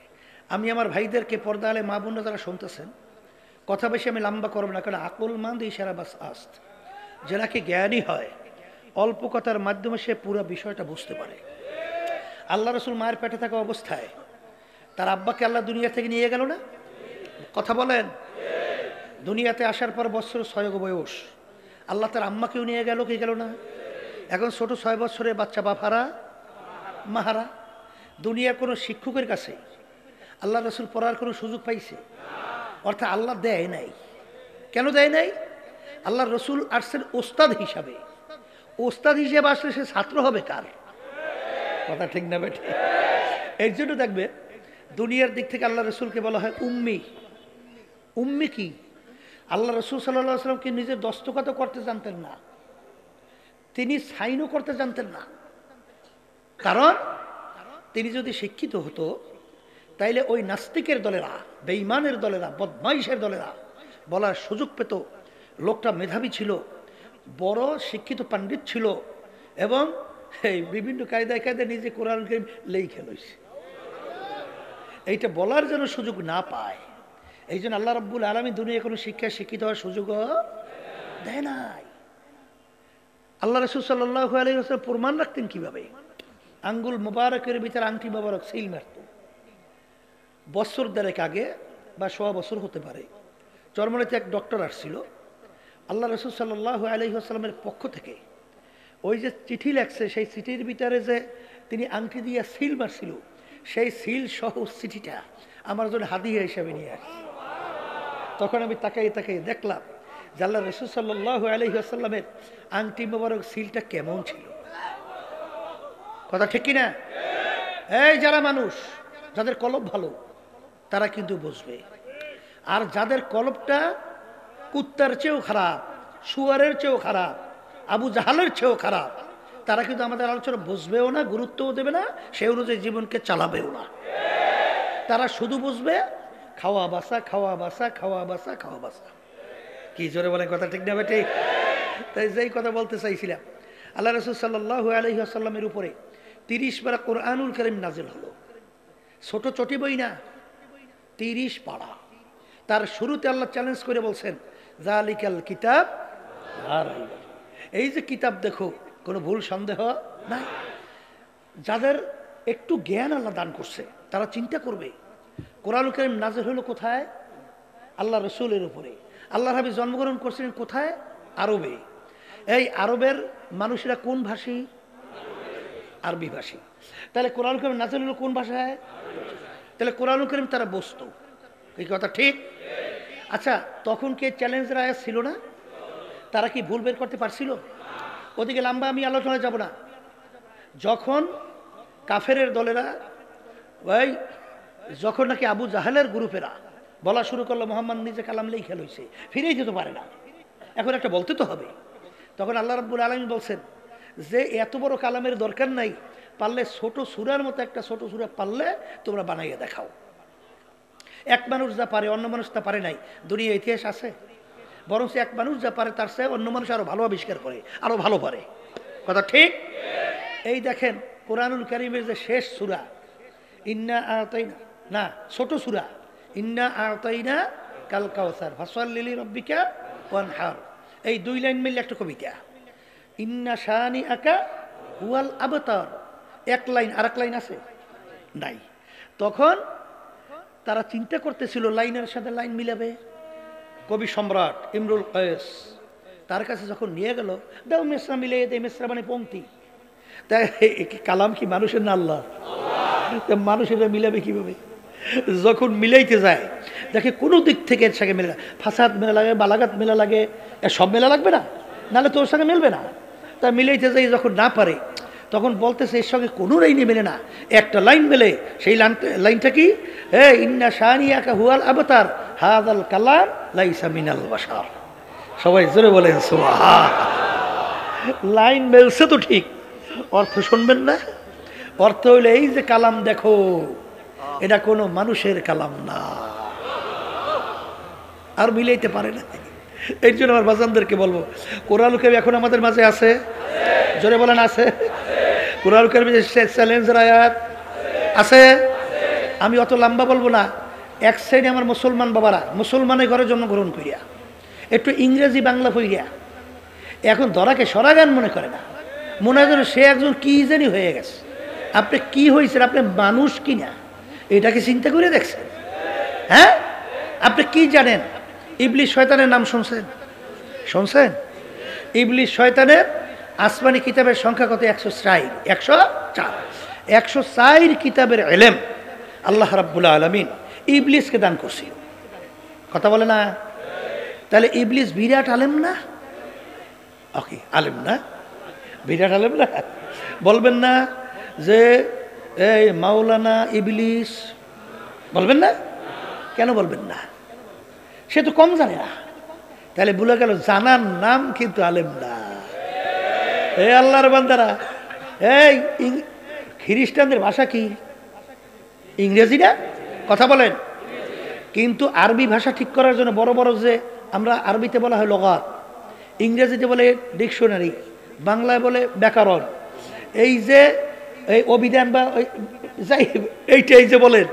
আমি আমার ভাইদেরকে পর্দা আলে মা বোনরা যারা শুনতেছেন, কথা বেশি আমি লম্বা করব না, কারণ আকলমান্দ ইশারা বাস আস্ত, যে নাকি জ্ঞানী হয় অল্প কথার মাধ্যমে সে পুরো বিষয়টা বুঝতে পারে। আল্লাহ রসুল মায়ের পেটে থাকা অবস্থায় তার আব্বাকে আল্লাহ দুনিয়া থেকে নিয়ে গেল না? কথা বলেন। দুনিয়াতে আসার পর বছর 6 বয়স আল্লাহ তার আম্মাকেও নিয়ে গেল, কি গেল না? এখন ছোট 6 বছরের বাচ্চা বাফারা মাহারা। দুনিয়ার কোনো শিক্ষকের কাছে আল্লাহ রসুল পড়ার কোনো সুযোগ পাইছে? অর্থাৎ আল্লাহ দেয় নাই। কেন দেয় নাই? আল্লাহ রসুল আসছেন ওস্তাদ হিসাবে। ওস্তাদ হিসেবে আসলে সে ছাত্র হবে কার? কথা ঠিক না বেঠে? এর জন্য দেখবে দুনিয়ার দিক থেকে আল্লাহ রসুলকে বলা হয় উম্মি। উম্মি কি? আল্লাহ রসুল সাল্লাল্লাহু আলাইহি ওয়াসাল্লাম কি নিজের দস্তখত করতে জানতেন না? তিনি সাইনও করতে জানতেন না। কারণ তিনি যদি শিক্ষিত হতো তাইলে ওই নাস্তিকের দলেরা, বেঈমানের দলেরা, বদমাইশের দলেরা বলার সুযোগ পেত লোকটা মেধাবী ছিল, বড় শিক্ষিত পণ্ডিত ছিল এবং এই বিভিন্ন কায়দায় কায়দায় নিজে কোরআন কারীম লেখে লইছে। এইটা বলার জন্য সুযোগ না পায়। এই জন্য আল্লাহ রাব্বুল আলামিন দুনিয়ায় কোনো শিক্ষায় শিক্ষিত হওয়ার সুযোগও দেয় নাই। আল্লাহ রাসূল সাল্লাল্লাহু আলাইহি ওয়াসাল্লাম প্রমাণ রাখতেন কিভাবে? আঙ্গুল মোবারকের ভিতরে আংটি মোবারক সিল মারত। বছর 1.5 আগে বা 1.25 বছর হতে পারে, চরমনাইতে এক ডক্টর আসছিল। আল্লাহ রাসূল সাল্লাল্লাহু আলাইহি ওয়াসাল্লামের পক্ষ থেকে ওই যে চিঠি লেখছে, সেই চিঠির ভিতরে যে তিনি আংটি দিয়ে সিল মারছিল, সেই সিল সহ চিঠিটা আমার জন্য হাদিয়া হিসাবে নিয়ে আসছে। তখন আমি তাকাই তাকাই দেখলাম যে আল্লাহ রাসূল সাল্লাল্লাহু আলাইহি ওয়াসাল্লামের আংটি মোবারক সিলটা কেমন ছিল। কথা ঠিক কিনা? এই যারা মানুষ যাদের কলব ভালো তারা কিন্তু বুঝবে, আর যাদের কলবটা কুত্তার চেয়েও খারাপ, শুয়ারের চেয়েও খারাপ, আবু জাহালের চেয়েও খারাপ, তারা কিন্তু আমাদের আলোচনা বুঝবেও না, গুরুত্বও দেবে না, সেই অনুযায়ী জীবনকে চালাবেও না। তারা শুধু বুঝবে খাওয়া বাসা, খাওয়া বাসা, খাওয়া বাসা, খাওয়া বাসা। কি জোরে বলেন? কথা ঠিক না বেঠিক? তাই যেই কথা বলতে চাইছিলাম, আল্লাহ রাসূল সাল্লাল্লাহু আলাইহি ওয়াসাল্লামের উপরে 30 পারা কোরআনুল কারীম নাযিল হলো। ছোট চটি বই না, 30 পারা। তার শুরুতে আল্লাহ চ্যালেঞ্জ করে বলছেন যালিকাল কিতাব লা রাইবা। এই যে কিতাব দেখো, কোনো ভুল সন্দেহ নাই। যাদের একটু জ্ঞান আল্লাহ দান করছে তারা চিন্তা করবে কোরআনুল কারীম নাযিল হলো কোথায়? আল্লাহ রসুলের উপরে। আল্লাহ হাবিব জন্মগ্রহণ করছিলেন কোথায়? আরবে। এই আরবের মানুষেরা কোন ভাষী? আরবি ভাষী। তাহলে কোরআনুল কারীম নাযিল হলো কোন ভাষায়? তাহলে কোরআনুল কারীম তারা বসতো, এই কথা ঠিক? আচ্ছা, তখন কে চ্যালেঞ্জের আয়াত ছিল না? তারা কি ভুল বের করতে পারছিল? ওদিকে লম্বা আমি আলোচনায় যাব না। যখন কাফেরের দলেরা যখন নাকি আবু জাহেলের গ্রুপেরা বলা শুরু করলো মোহাম্মদ নিজে কালাম লেখা লইছে, ফিরেই যেতে পারে না, এখন একটা বলতে তো হবে। তখন আল্লাহ রাব্বুল আলামিন বলছেন যে এত বড় কালামের দরকার নাই, পারলে ছোট সূরার মতো একটা ছোট সূরা পারলে তোমরা বানাইয়া দেখাও। এক মানুষ যা পারে অন্য মানুষ তা পারে নাই, দুনিয়া ইতিহাস আছে? বরং এক মানুষ যা পারে তার চেয়ে অন্য মানুষ আরো ভালো আবিষ্কার করে, আরো ভালো পারে, কথা ঠিক? এই দেখেন কোরআনুল কারীমের যে শেষ সূরা ইন্না আতাইনা, না ছোট সূরা ইন্না আতাইনা কাল কাউসার ফাসাল্লি লিরাব্বিকা ওয়ানহার, এই দুই লাইন মিলে একটা কবিতা। ইন্না শানিআকা হুয়াল আবতার, এক লাইন, আর এক লাইন আছে নাই। তখন তারা চিন্তা করতেছিল লাইনের সাথে লাইন মিলাবে। কবি সম্রাট ইমরুল কায়েস তার কাছে যখন নিয়ে গেল, দাও মেসরা মিলে দে, মেসরা মানে পংক্তি। তাই কালাম কি মানুষের না আল্লাহ? মানুষের মিলাবে কিভাবে? যখন মিলাইতে যায় দেখে কোনো দিক থেকে এর সঙ্গে মেলা, ফাসাদ মেলা লাগে, বালাগাত মেলা লাগে, সব মেলা লাগবে না, নাহলে তোর সঙ্গে মিলবে না। তা মিলাইতে যাই যখন না পারে তখন বলতেছে এর সঙ্গে কোনো লাইনই মেলে না, একটা লাইন মেলে। সেই লাইনটা কি? ইন্না শানিআকা হুয়াল আবতার হাযাল কালাম লাইসা মিনাল বাশার। সবাই জোরে বলেন সুবহান। লাইন মেলছে তো ঠিক, অর্থ শুনবেন না? অর্থ হইলে এই যে কালাম দেখো, এটা কোনো মানুষের কালাম না, আর মিলাইতে পারে না। এই জন্য আমার বাজানদেরকে বলবো, কোরআনুল কারীম এখন আমাদের মাঝে আছে? জোরে বলেন আছে? কোরআনুল কারীমের চ্যালেঞ্জের আয়াত আছে? আমি অত লম্বা বলবো না। এক সাইডে আমার মুসলমান বাবারা মুসলমানের ঘরে জন্মগ্রহণ করিয়া একটু ইংরেজি বাংলা পড়িয়া এখন ধরাকে সরাগান মনে করে না, মনে হয় যেন সে একজন কি জানি হয়ে গেছে। আপনি কি হয়েছেন? আপনি মানুষ কিনা এটাকে চিন্তা করে দেখছেন? হ্যাঁ, আপনি কি জানেন? ইবলিস শয়তানের নাম শুনছেন? শুনছেন? ইবলিস শয়তানের আসমানি কিতাবের সংখ্যা কত? 104। 104 104 কিতাবের ইলম আল্লাহ রাব্বুল আলামিন ইবলিসকে দান করছে। কথা বলে না? তাহলে ইবলিস বিরাট আলেম না? ওকে, আলেম না, বিরাট আলেম না? বলবেন না যে এই মাওলানা ইবলিস? বলবেন না? কেন বলবেন না? সে তো কম জানে না। তাহলে বলে গেল জানার নাম কিন্তু আলেম না। এই আল্লাহর বান্দারা, এই খ্রিস্টানদের ভাষা কি? ইংরেজি না? কথা বলেন। কিন্তু আরবি ভাষা ঠিক করার জন্য বড় বড় যে আমরা আরবিতে বলা হয় লগাত, ইংরেজিতে বলে ডিকশনারি, বাংলায় বলে ব্যাকরণ, এই যে এই অভিধান বা যাই এইটাই যে বলেন,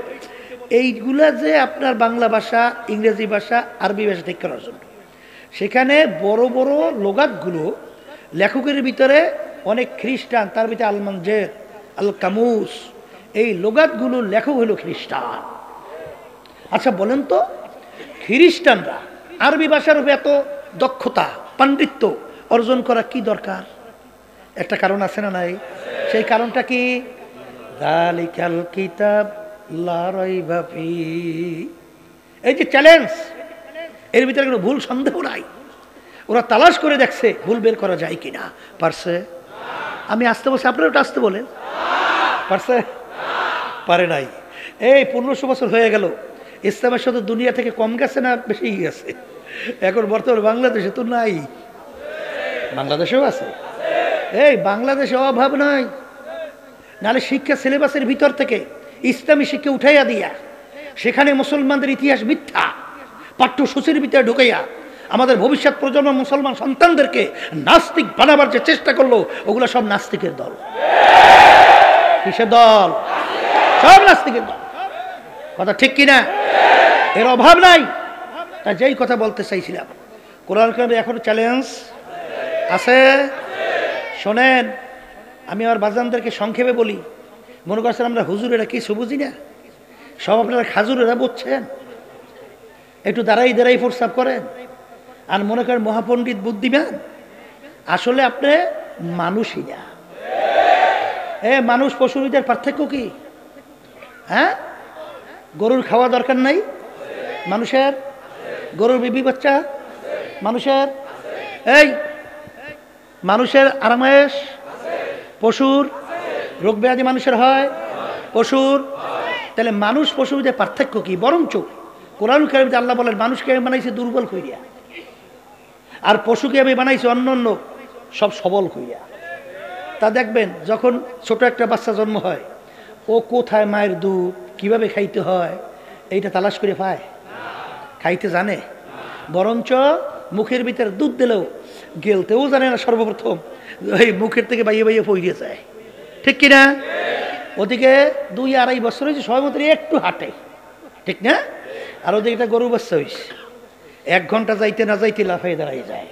এইগুলা যে আপনার বাংলা ভাষা, ইংরেজি ভাষা, আরবি ভাষা ঠিক করার জন্য সেখানে বড় বড় লোগাতগুলো লেখকের ভিতরে অনেক খ্রিস্টান, তার ভিতরে আল মানজের, আল কামুস, এই লোগাতগুলোর লেখক হলো খ্রিস্টান। আচ্ছা বলেন তো, খ্রিস্টানরা আরবি ভাষার উপর এত দক্ষতা পাণ্ডিত্য অর্জন করা কি দরকার? একটা কারণ আছে না নাই? সেই কারণটা কি? যালিকাল কিতাব লা রাইবা ফি, এই যে চ্যালেঞ্জ, এর ভিতরে কোনো ভুল সন্দেহ নাই। ওরা তালাশ করে দেখছে ভুল বের করা যায় কিনা, পারছে? আমি আসতে বলছি, আপনারা ওটা আসতে বলেন, পারছে? পারে নাই। এই 1500 বছর হয়ে গেল, ইসলামের সাথে দুনিয়া থেকে কম গেছে না বেশি গেছে? এখন বর্তমানে বাংলাদেশে তো নাই, বাংলাদেশেও আছে। এই বাংলাদেশে অভাব নাই, নাহলে শিক্ষা সিলেবাসের ভিতর থেকে ইসলামী শিক্ষা উঠাইয়া দিয়া সেখানে মুসলমানদের ইতিহাস মিথ্যা পাঠ্যসূচির ভিতরে ঢুকাইয়া আমাদের ভবিষ্যৎ প্রজন্ম মুসলমান সন্তানদেরকে নাস্তিক বানাবার যে চেষ্টা করলো, ওগুলো সব নাস্তিকের দল। কিসের দল? সব নাস্তিকের দল। কথা ঠিক কিনা? এর অভাব নাই। তা যেই কথা বলতে চাইছিলাম, কোরআন কারিমে এখনো চ্যালেঞ্জ আছে। শোনেন, আমি আমার বাজানদেরকে সংক্ষেপে বলি, মনে করছেন আমরা হুজুরেরা কিছু বুঝি না? সব আপনারা খাজুরেরা বুঝছেন। একটু দাঁড়াই দাঁড়াই প্রস্তাব করেন আর মনে করেন মহাপণ্ডিত বুদ্ধিমান। আসলে আপনি মানুষই না। মানুষ পশুর ভিতরে পার্থক্য কি? হ্যাঁ, গরুর খাওয়া দরকার নাই? মানুষের? গরুর বিবি বাচ্চা মানুষের? এই মানুষের আরামায়েশ? পশুর রোগ ব্যাধি মানুষের হয়? পশুর? তাহলে মানুষ পশুর যে পার্থক্য কি? বরঞ্চ কোরআন কারীমে আল্লাহ বলেন মানুষকে আমি বানাইছি দুর্বল কইরা, আর পশুকে আমি বানাইছি অন্য অন্য সব সবল কইরা। তা দেখবেন যখন ছোট একটা বাচ্চা জন্ম হয়, ও কোথায় মায়ের দুধ কিভাবে খাইতে হয় এইটা তালাশ করে পায়? খাইতে জানে? বরঞ্চ মুখের ভিতরে দুধ দিলেও গেলতেও জানে না, সর্বপ্রথম ওই মুখের থেকে বাইয়ে বাইয়ে পইরে যায়, ঠিক কিনা? ওদিকে 2-2.5 বছর হয়েছে, সবাই মতো একটু হাঁটে, ঠিক না? আর ওদিকে একটা গরু বাচ্চা হয়েছে, 1 ঘন্টা যাইতে না যাইতে লাফাই দাঁড়াই যায়।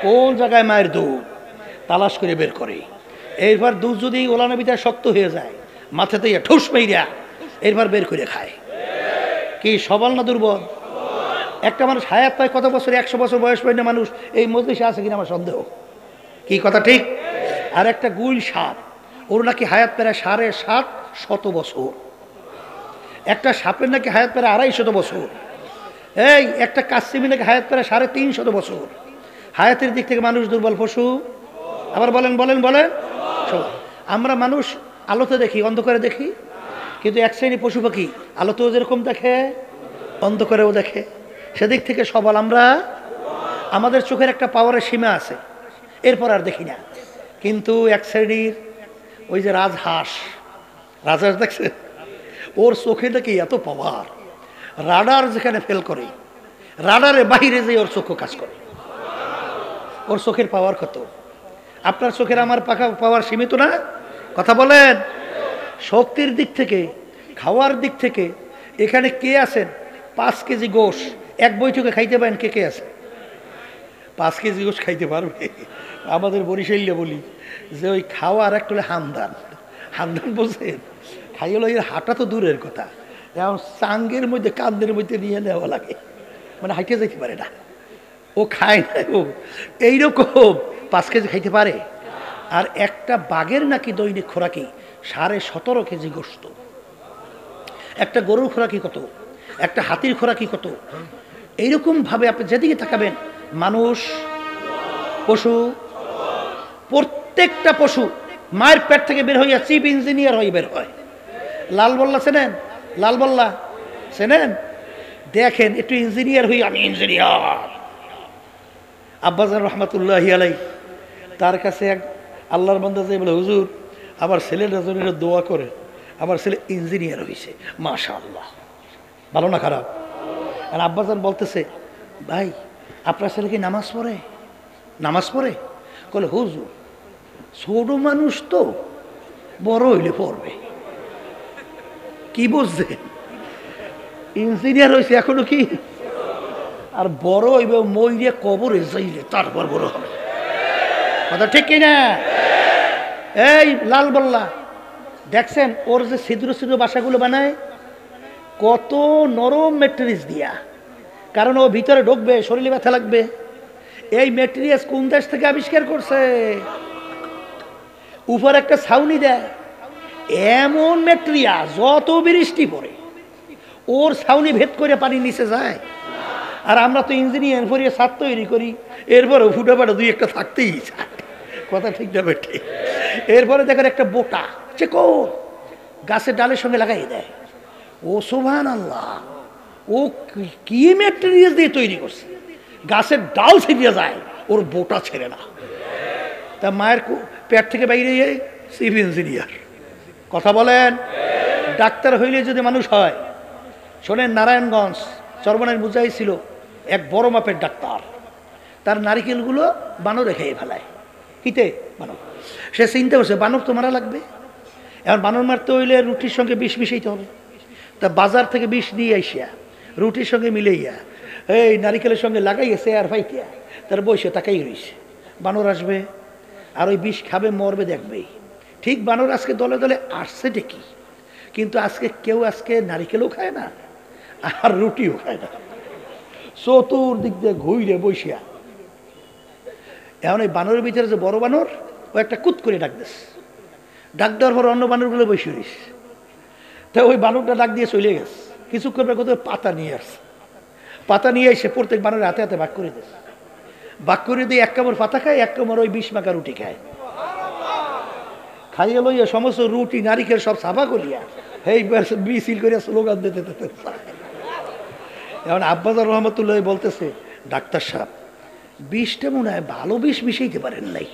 কোন জায়গায় মায়ের দুধ তালাশ করে বের করে। এরপর দুধ যদি ওলানোর ভিতরে শক্ত হয়ে যায়, মাথাতে ঠুস মাইরা এরপর বের করে খায়। কি সবল না দুর্বল? একটা মানুষ হায়াত পায় কত বছর? 100 বছর বয়স পর্যন্ত মানুষ এই মজলিসে আছে কিনা আমার সন্দেহ। কি কথা ঠিক? আর একটা গুল সাপ, ওর নাকি হায়াত প্রায় 750 বছর। একটা সাপের নাকি হায়াত প্রায় 250 বছর। এই একটা কাশ্মীর নাকি হায়াত প্রায় 350 বছর। হায়াতের দিক থেকে মানুষ দুর্বল, পশু? আবার বলেন বলেন বলেন। আমরা মানুষ আলোতে দেখি, অন্ধকারে দেখি, কিন্তু এক শ্রেণী পশু পাখি আলোতেও যেরকম দেখে, অন্ধকারেও দেখে। সেদিক থেকে সবল আমরা। আমাদের চোখের একটা পাওয়ারের সীমা আছে, এরপর আর দেখি না। কিন্তু এক শ্রেণীর ওই যে রাজহাঁস দেখছে, ওর চোখে দেখি এত পাওয়ার, রাডার যেখানে ফেল করে রাডারে বাইরে যে ওর চোখ কাজ করে। ওর চোখের পাওয়ার কত? আপনার চোখের আমার পাওয়ার সীমিত না? কথা বলেন। শক্তির দিক থেকে, খাওয়ার দিক থেকে এখানে কে আছেন 5 কেজি গোশ এক বৈঠকে খাইতে পারেন? কে কে আছে 5 কেজি গোশ খাইতে পারবে? আমাদের বরিশালে বলি যে ওই খাওয়ার একটা হলে হামদান। হামদান বলছেন খাই হলো, এর হাঁটা তো দূরের কথা, এখন চাঙ্গের মধ্যে কান্দের মধ্যে নিয়ে নেওয়া লাগে, মানে হাইটে যাইতে পারে না। ও খায় না, ও এইরকম 5 কেজি খাইতে পারে। আর একটা বাঘের নাকি দৈনিক খোরাকি 17.5 কেজি গোশত। একটা গরুর খোরাকি কত? একটা হাতির খোরাকি কত? এইরকম ভাবে আপনি যেদিকে তাকাবেন, মানুষ, পশু, প্রত্যেকটা পশু মায়ের পেট থেকে বের হইয়া চিফ ইঞ্জিনিয়ার হয়ে বের হয়। লালবল্লা চেনেন? লালবল্লা চেনেন? দেখেন একটু ইঞ্জিনিয়ার হই, আমি ইঞ্জিনিয়ার। আব্বাজান রহমাতুল্লাহি আলাই, তার কাছে এক আল্লাহর বান্দা যে বলে, হুজুর আমার ছেলের জন্য দোয়া করে, আমার ছেলে ইঞ্জিনিয়ার হয়েছে, মাশাআল্লাহ। ভালো না খারাপ? আর আব্বাজান বলতেছে, ভাই আপনার ছেলে কি নামাজ পড়ে? নামাজ পড়ে? বলে হুজুর ছোট মানুষ তো, বড় হইলে পড়বে। কি বুঝছেন? ইঞ্জিনিয়ার হয়েছে এখনো কি, আর বড় হইবে মইরে কবরে যাইলে তারপর বড় হবে। কথা ঠিক কিনা? এই লালবল্লা দেখছেন ওর যে ছিদ্র ছিদ্র বাসাগুলো বানায়, কত নরম ম্যাটেরিয়ালস দিয়া, কারণ ও ভিতরে ঢুকবে, শরীরে ব্যথা লাগবে। এই ম্যাটেরিয়ালস কোন দেশ থেকে আবিষ্কার করছে? উপর একটা ছাউনি দেয়, এমন ম্যাটেরিয়াল যত বৃষ্টি পড়ে ওর ছাউনি ভেদ করে পানি নিচে যায়। আর আমরা তো ইঞ্জিনিয়ার পড়িয়ে ছাদ তৈরি করি, এরপরে ফুটা ফাটা 2-1টা থাকতেই চায়। কথা ঠিক না বেঠে? এরপরে দেখেন একটা বোটা চেকো গাছের ডালের সঙ্গে লাগাই দেয়। ও সুবহানাল্লাহ, ও কি ম্যাটেরিয়াল দিয়ে তৈরি করছে, গাছের ডাল ছিঁড়ে যায়, ওর বোটা ছেড়ে না। তা মায়ের পেট থেকে বাইরে চিফ ইঞ্জিনিয়ার। কথা বলেন। ডাক্তার হইলে যদি মানুষ হয়, শোনেন নারায়ণগঞ্জ চরবনের মুজাহি ছিল এক বড় মাপের ডাক্তার, তার নারিকেলগুলো বানরে খেয়ে ফেলায়। কিতে? বানর। সে চিন্তা করছে বানর তো মারা লাগবে, এখন বানর মারতে হইলে রুটির সঙ্গে বিষ মিশাইতে হবে। তা বাজার থেকে বিষ নিয়ে আইসিয়া রুটির সঙ্গে মিলাইয়া এই নারিকেলের সঙ্গে লাগাইয়েছে আর ফাইতিয়া তার বসে তাকাই রয়েছে। বানর আসবে আর ওই বিষ খাবে, মরবে, দেখবেই। ঠিক বানর আজকে দলে দলে আসছে ঠিকই, কিন্তু আজকে কেউ আজকে নারিকেলও খায় না আর রুটিও খায় না, চতুর্দিক দিয়ে ঘুরে বসিয়া। এখন এই বানরের ভিতরে যে বড় বানর, ও একটা কুত করে ডাক দিস, ডাক দেওয়ার পর অন্য বানরগুলো বসে রইস। তা ওই বানরটা ডাক দিয়ে চলে গেছে। কিছুক্ষণ পর কত পাতা নিয়ে আসছে, পাতা নিয়ে এসে প্রত্যেক বানরের হাতে হাতে ভাগ করে দিচ্ছে, ভাগ করে দিয়ে এক কামড় পাতা খায়, এক কামড় ওই 20 মাখা রুটি খায়। খাইয়ে লইয়া সমস্ত রুটি নারিকেল সব সাফা করিয়া এই মিছিল করিয়া স্লোগান দিতে দিতে। এখন আব্বাজার রহমতুল্লাহ বলতেছে, ডাক্তার সাহেব বিষটা মনে হয় ভালো বিষ মিশাইতে পারেন নাই,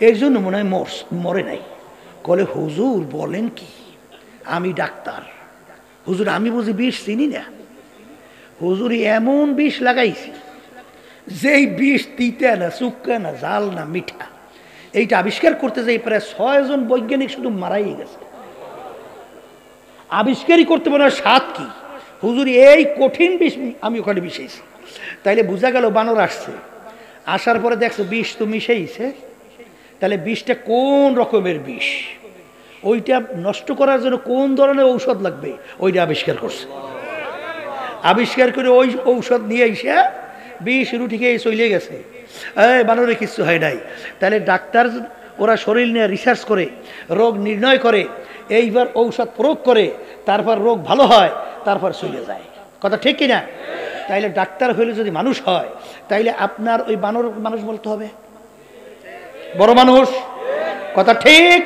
এই জন্য মনে হয় মরে নাই। বলে হুজুর বলেন কি, আমি ডাক্তার, হুজুর আমি বুঝি বিষ চিনি না, হুজুর এমন বিষ লাগাইছি যেই বিষ তিতা না, চুক্কা না, জাল না, মিঠা। এইটা আবিষ্কার করতে যাই প্রায় 6 জন বৈজ্ঞানিক শুধু মারাই গেছে। আবিষ্কারই করতে পারে স্বাদ কি, হুজুর এই কঠিন বিষ আমি ওখানে মিশাইছি। তাইলে বোঝা গেল বানর আসছে, আসার পরে দেখছে বিষ তো মিশাইছে, তাহলে বিষটা কোন রকমের বিষ, ওইটা নষ্ট করার জন্য কোন ধরনের ঔষধ লাগবে ওইটা আবিষ্কার করছে। আবিষ্কার করে ওই ঔষধ নিয়ে এসে বিষ রুটি খেয়ে চলে গেছে, বানরে কিছু হয় নাই। তাহলে ডাক্তার ওরা শরীর নিয়ে রিসার্চ করে রোগ নির্ণয় করে, এইবার ঔষধ প্রয়োগ করে, তারপর রোগ ভালো হয়, তারপর চলে যায়। কথা ঠিক কিনা? তাইলে ডাক্তার হইলে যদি মানুষ হয়, তাইলে আপনার ওই বানর মানুষ বলতে হবে, বড় মানুষ। কথা ঠিক।